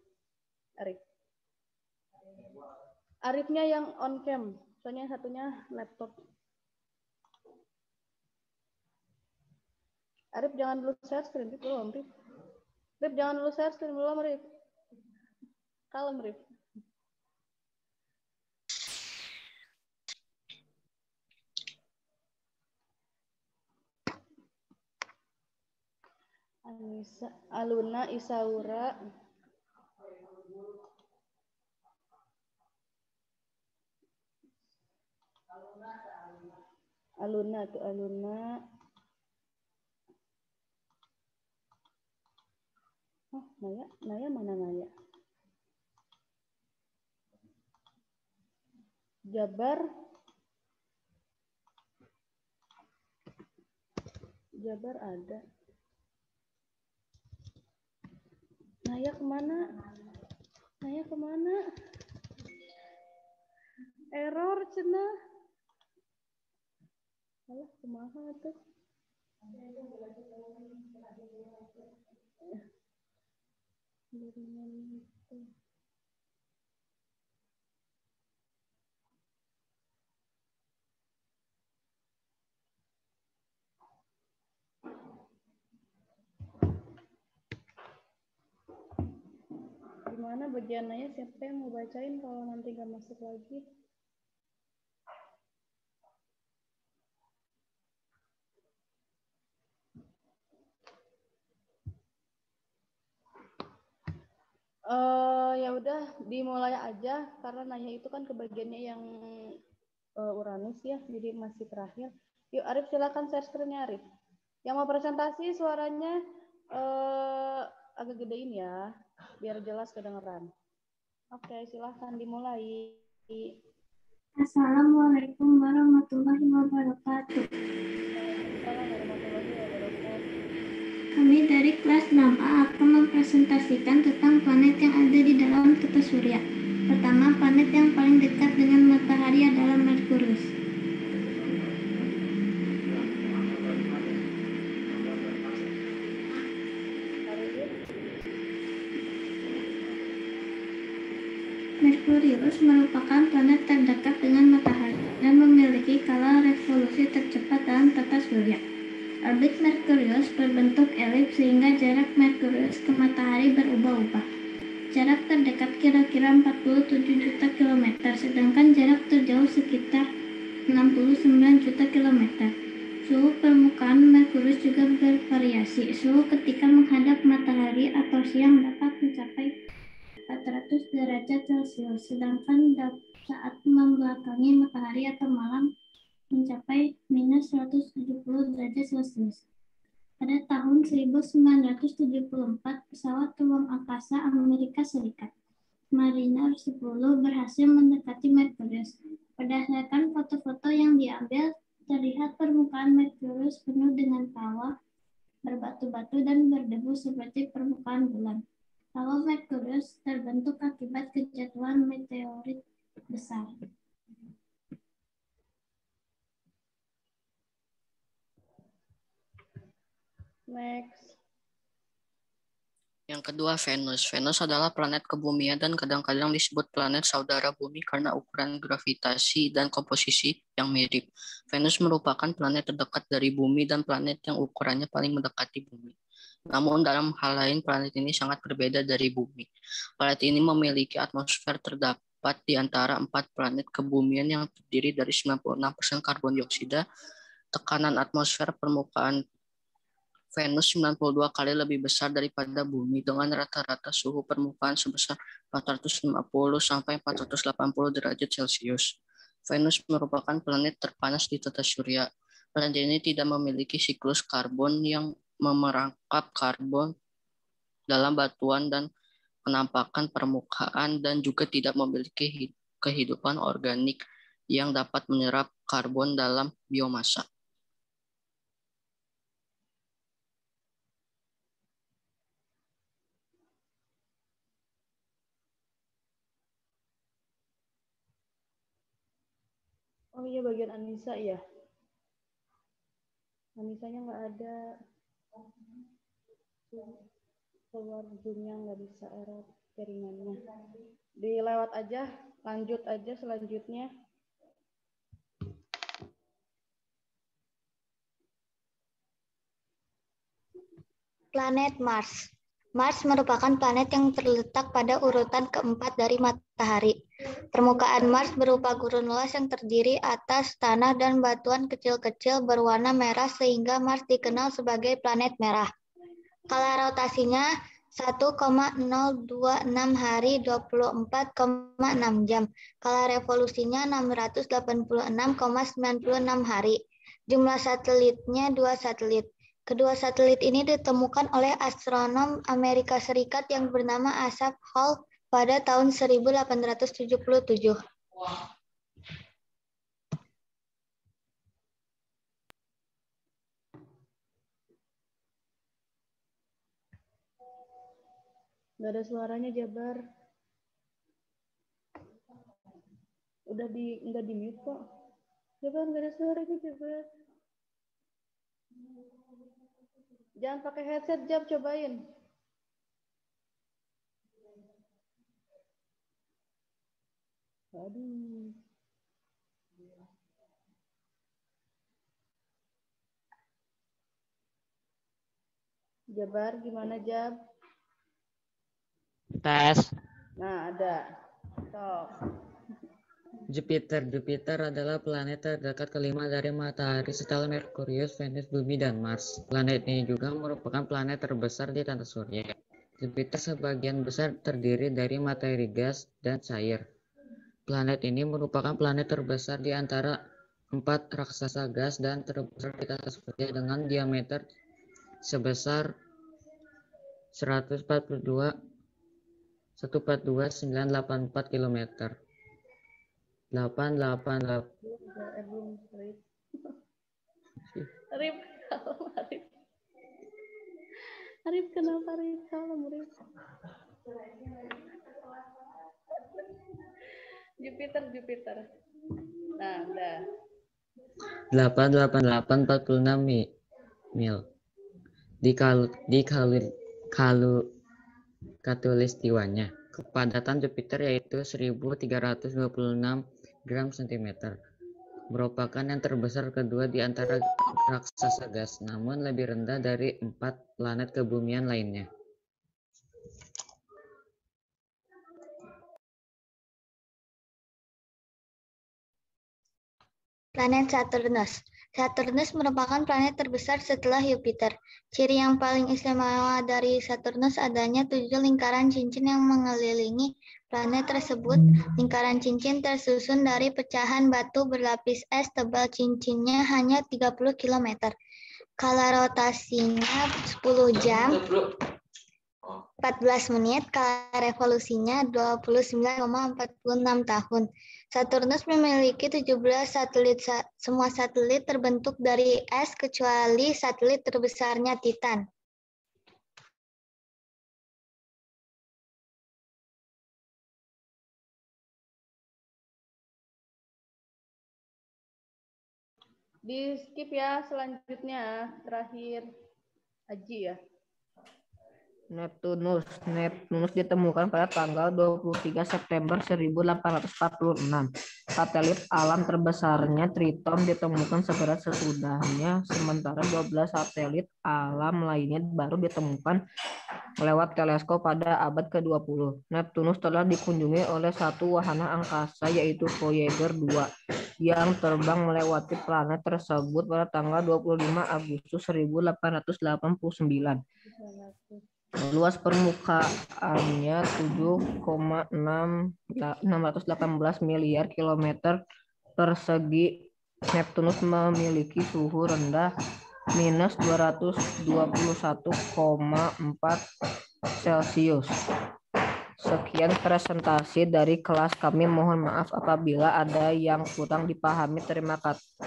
Arifnya yang on cam, soalnya satunya laptop. Arif jangan dulu share screen belum, Rif. Rif jangan dulu share screen belum, Rif. Kalem, Rif. Anissa, Aluna, Isaura. Aluna. Oh, Naya mana Naya? Jabar ada. Naya kemana? Error cenah. Alah, kumaha tuh? Gimana bagiannya? Siapa yang mau bacain kalau nanti nggak masuk lagi? Ya udah dimulai aja karena nanya itu kan kebagiannya yang Uranus ya, jadi masih terakhir. Yuk Arif silakan share screen-nya Arif. Yang mau presentasi suaranya agak gedein ya, biar jelas kedengeran. Oke, silahkan dimulai. Assalamualaikum warahmatullahi wabarakatuh. Kami dari kelas 6A akan mempresentasikan tentang planet yang ada di dalam tata surya. Pertama, planet yang paling dekat dengan matahari adalah Merkurius. Merkurius merupakan planet terdekat dengan matahari dan memiliki skala revolusi tercepat dalam tata surya. Orbit Merkurius berbentuk elips sehingga jarak Merkurius ke matahari berubah-ubah. Jarak terdekat kira-kira 47 juta kilometer, sedangkan jarak terjauh sekitar 69 juta kilometer. Suhu permukaan Merkurius juga bervariasi. Suhu ketika menghadap matahari atau siang dapat mencapai 400 derajat Celcius, sedangkan saat membelakangi matahari atau malam mencapai minus 170 derajat Celcius. Pada tahun 1974, pesawat ruang angkasa Amerika Serikat Mariner 10 berhasil mendekati Merkurius. Berdasarkan foto-foto yang diambil, terlihat permukaan Merkurius penuh dengan kawah, berbatu-batu, dan berdebu seperti permukaan bulan. Kawah Merkurius terbentuk akibat kejatuhan meteorit besar. Next. Yang kedua, Venus. Venus adalah planet kebumian dan kadang-kadang disebut planet saudara bumi karena ukuran gravitasi dan komposisi yang mirip. Venus merupakan planet terdekat dari bumi dan planet yang ukurannya paling mendekati bumi. Namun dalam hal lain, planet ini sangat berbeda dari bumi. Planet ini memiliki atmosfer terdapat di antara 4 planet kebumian yang terdiri dari 96% karbon dioksida, tekanan atmosfer permukaan Venus 92 kali lebih besar daripada Bumi dengan rata-rata suhu permukaan sebesar 450 sampai 480 derajat Celcius. Venus merupakan planet terpanas di tata surya. Planet ini tidak memiliki siklus karbon yang memerangkap karbon dalam batuan dan penampakan permukaan dan juga tidak memiliki kehidupan organik yang dapat menyerap karbon dalam biomasa. Oh iya, bagian Anissa ya. Anissanya nggak ada. Keluar zoomnya nggak bisa, error jaringannya. Dilewat aja, lanjut aja selanjutnya. Planet Mars. Mars merupakan planet yang terletak pada urutan keempat dari matahari. Permukaan Mars berupa gurun luas yang terdiri atas tanah dan batuan kecil-kecil berwarna merah sehingga Mars dikenal sebagai planet merah. Skala rotasinya 1,026 hari 24,6 jam. Skala revolusinya 686,96 hari. Jumlah satelitnya 2 satelit. Kedua satelit ini ditemukan oleh astronom Amerika Serikat yang bernama Asaph Hall pada tahun 1877. Nggak ada suaranya, Jabar. Nggak di mute kok. Jabar, nggak ada suaranya, Jabar. Jangan pakai headset, Jab, cobain. Aduh. Jabar, gimana, Jab? Tes. Nah, ada. Sok. Jupiter adalah planet terdekat kelima dari matahari setelah Merkurius, Venus, Bumi, dan Mars. Planet ini juga merupakan planet terbesar di tata surya. Jupiter sebagian besar terdiri dari materi gas dan cair. Planet ini merupakan planet terbesar di antara 4 raksasa gas dan terbesar di tata surya dengan diameter sebesar 142.984 km. 888. Arif, Arif, kenapa Arif? Salam, Arif. Jupiter. Nah, udah. 888,46 mil. Di khatulistiwanya, kepadatan Jupiter yaitu 1.326 gram cm. Merupakan yang terbesar kedua di antara raksasa gas, namun lebih rendah dari 4 planet kebumian lainnya. Planet Saturnus. Saturnus merupakan planet terbesar setelah Jupiter. Ciri yang paling istimewa dari Saturnus adanya 7 lingkaran cincin yang mengelilingi planet tersebut. Lingkaran cincin tersusun dari pecahan batu berlapis es, tebal cincinnya hanya 30 km. Skala rotasinya 10 jam, 14 menit, skala revolusinya 29,46 tahun. Saturnus memiliki 17 satelit. Semua satelit terbentuk dari es kecuali satelit terbesarnya Titan. Di skip ya, selanjutnya terakhir Aji ya. Neptunus ditemukan pada tanggal 23 September 1846. Satelit alam terbesarnya Triton ditemukan segera sesudahnya, sementara 12 satelit alam lainnya baru ditemukan lewat teleskop pada abad ke-20. Neptunus telah dikunjungi oleh satu wahana angkasa yaitu Voyager 2 yang terbang melewati planet tersebut pada tanggal 25 Agustus 1889. Luas permukaannya 7,618 miliar kilometer persegi. Neptunus memiliki suhu rendah minus 221,4 Celcius. Sekian presentasi dari kelas kami. Mohon maaf apabila ada yang kurang dipahami.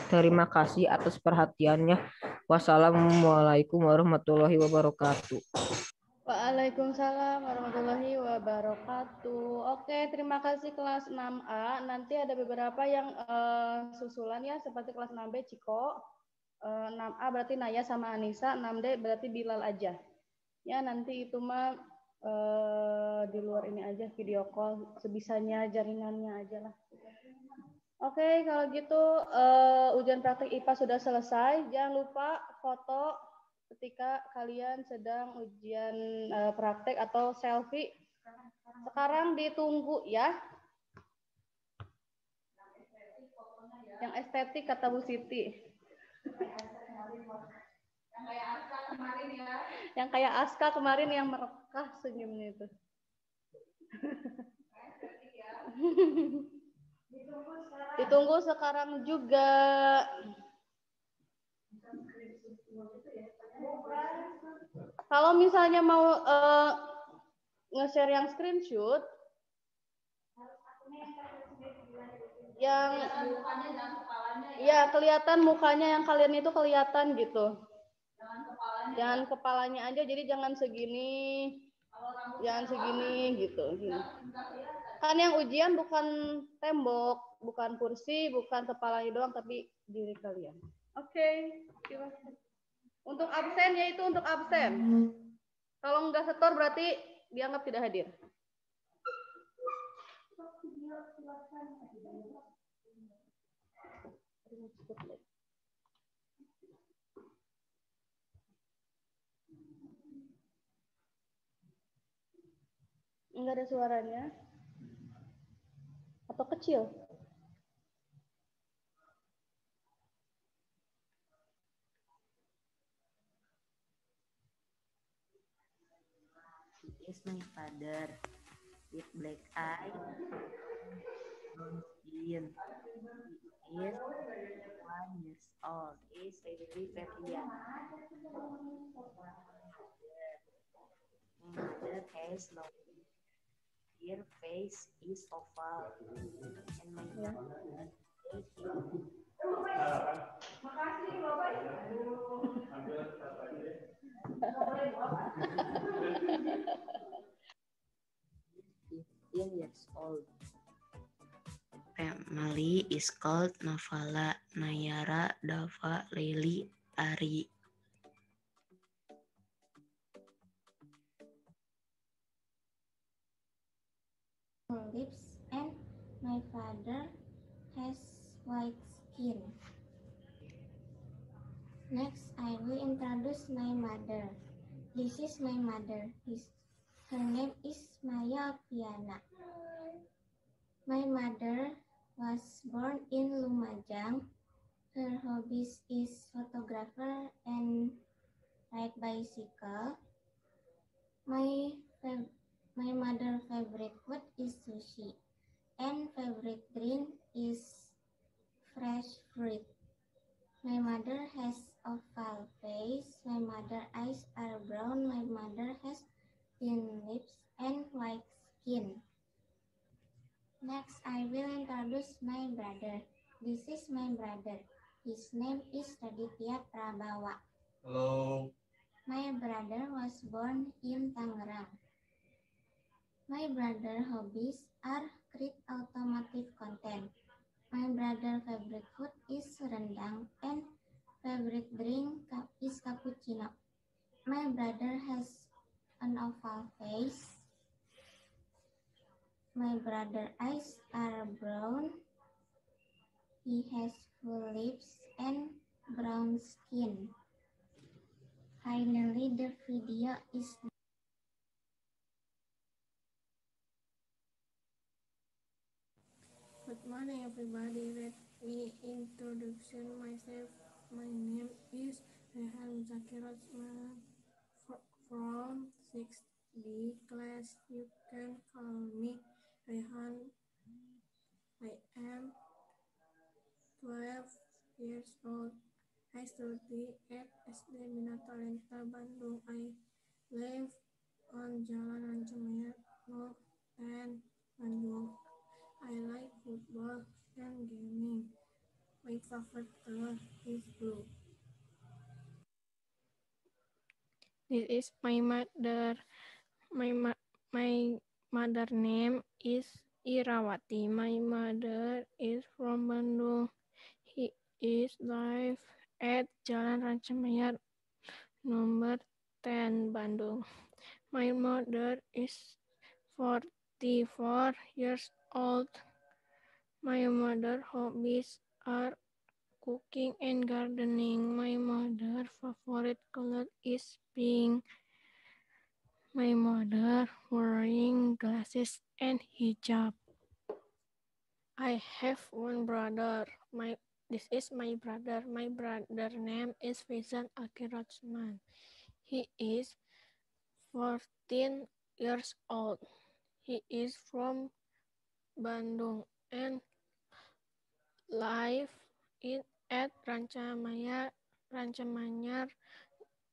Terima kasih atas perhatiannya. Wassalamualaikum warahmatullahi wabarakatuh. Waalaikumsalam warahmatullahi wabarakatuh. Oke, terima kasih kelas 6A. Nanti ada beberapa yang susulan ya, seperti kelas 6B Ciko, 6A berarti Naya sama Anissa, 6D berarti Bilal aja. Ya, nanti itu mah di luar ini aja, video call sebisanya, jaringannya aja lah. Oke, kalau gitu ujian praktik IPA sudah selesai. Jangan lupa foto ketika kalian sedang ujian praktek atau selfie. Sekarang ditunggu ya. Yang estetik kata Bu Siti. Yang kayak Aska kemarin yang merekah senyumnya itu. Ditunggu sekarang juga. Kalau misalnya mau nge-share yang screenshot, yang ya kelihatan mukanya yang kalian itu kelihatan gitu. Jangan kepalanya aja, jadi jangan segini, jangan segini gitu. Gini. Kan yang ujian bukan tembok, bukan kursi, bukan kepalanya doang, tapi diri kalian. Oke, silahkan. Untuk absen yaitu untuk absen. Kalau nggak setor berarti dianggap tidak hadir. Enggak ada suaranya. Atau kecil? He is my father with black eye, brown skin. He is 1 years old. He is very young. My mother has long hair. Her face is oval, and my father Makasih Bapak. 15 years old. Family is called Navala, Nayara, Dava, Lily, Ari. Lips and my father has white skin. Next, I will introduce my mother. This is my mother. Her name is Maya Piana. My mother was born in Lumajang. Her hobbies is photographer and ride bicycle. My mother favorite food is sushi, and favorite drink is fresh fruit. My mother has oval face. My mother eyes are brown. My mother has thin lips and white skin. Next, I will introduce my brother. This is my brother. His name is Raditya Prabawa. Hello. My brother was born in Tangerang. My brother hobbies are create automotive content. My brother favorite food is rendang and favorite drink is cappuccino. My brother has an oval face. My brother eyes are brown. He has full lips and brown skin. Finally, the video is morning, everybody. Let me introduce myself. My name is Rehan Zakir Osman from 6B class. You can call me Rehan. I am 12 years old. I study at SD Minatalenta, Bandung. I live on Jalan Rancamaya, No. 10, Bandung. I like football and gaming. My favorite color is blue. This is my mother. My mother name is Irawati. My mother is from Bandung. He is live at Jalan Rancamaya, number 10, Bandung. My mother is 44 years old. My mother's hobbies are cooking and gardening. My mother's favorite color is pink. My mother wearing glasses and hijab. I have one brother. This is my brother. My brother name is Faizan Akiratsman. He is 14 years old. He is from Bandung and live at Rancamanyar,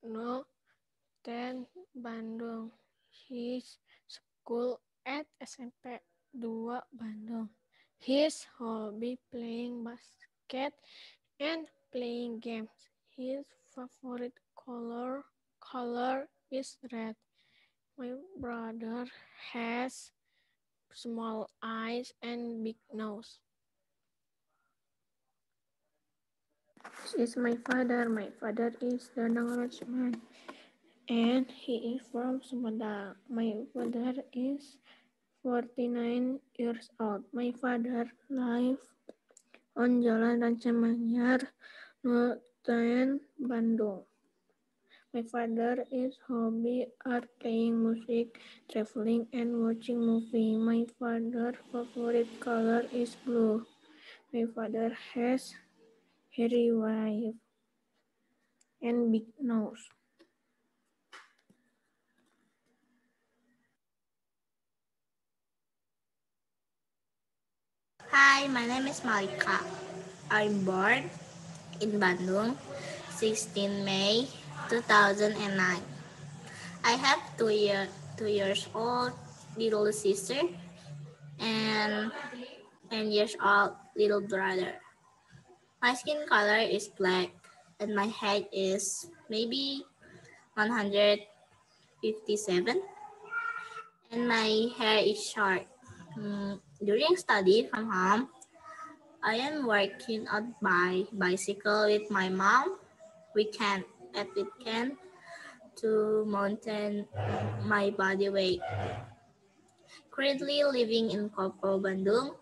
No. 10, Bandung. His school at SMP 2, Bandung. His hobby playing basket and playing games. His favorite color is red. My brother has small eyes and big nose. This is my father. My father is Danang Rajman, and he is from Sumedang. My father is 49 years old. My father lives on Jalan Rancamanyar, No. 10, Bandung. My father is hobby are playing music, traveling, and watching movie. My father's favorite color is blue. My father has hairy wife and big nose. Hi, my name is Malika. I'm born in Bandung, 16 May 2009. I have 2 years old little sister and 10 years old little brother. My skin color is black and my height is maybe 157 and my hair is short. During study from home, I am working on my bicycle with my mom weekend to maintain my body weight. Currently living in Kopo, Bandung,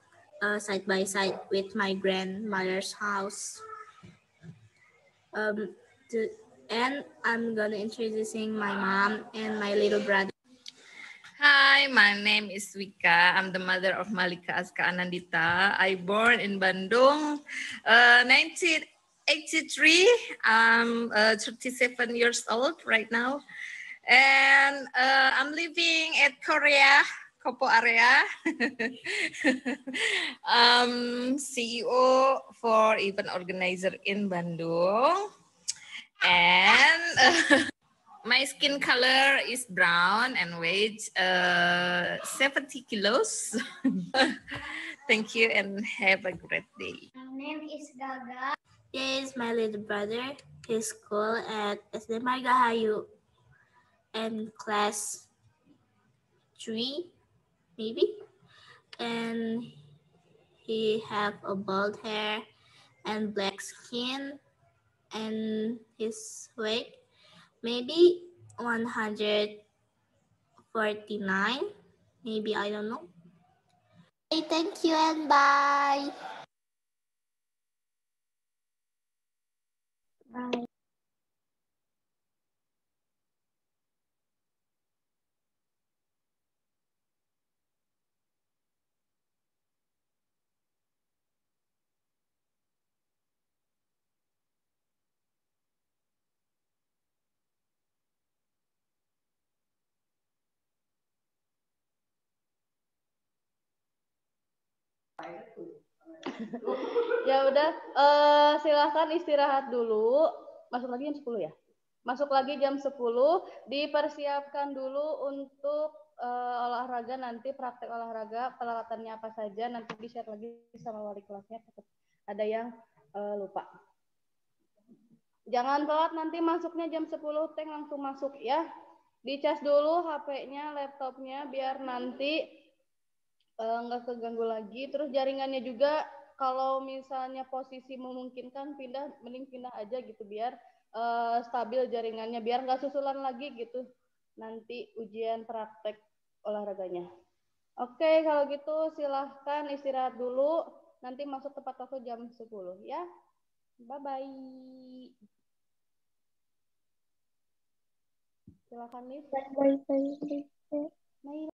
side by side with my grandmother's house. And I'm gonna introducing my mom and my little brother. Hi, my name is Wika. I'm the mother of Malika Aska Anandita. I born in Bandung, 1983. I'm 37 years old right now. And I'm living at Korea, Kopo area. CEO for event organizer in Bandung. And my skin color is brown and weight 70 kilos. Thank you and have a great day. My name is Gaga. He is my little brother. His school at SD Margahayu and class 3, maybe. And he have a bald hair and black skin and his weight maybe 149, maybe, I don't know. Okay, thank you and bye. Bye. Ya udah, silahkan istirahat dulu. Masuk lagi jam 10 ya? Masuk lagi jam 10. Dipersiapkan dulu untuk olahraga nanti, praktek olahraga, peralatannya apa saja. Nanti di-share lagi sama wali kelasnya. Ada yang lupa. Jangan telat, nanti masuknya jam 10, Teng langsung masuk ya. Dicas dulu HP-nya, laptopnya, biar nanti nggak keganggu lagi. Terus jaringannya juga, kalau misalnya posisi memungkinkan mending pindah aja gitu, biar stabil jaringannya, biar nggak susulan lagi gitu nanti ujian praktek olahraganya. Oke, kalau gitu silahkan istirahat dulu, nanti masuk tepat waktu jam 10 ya. Bye-bye. Silakan nih. Bye.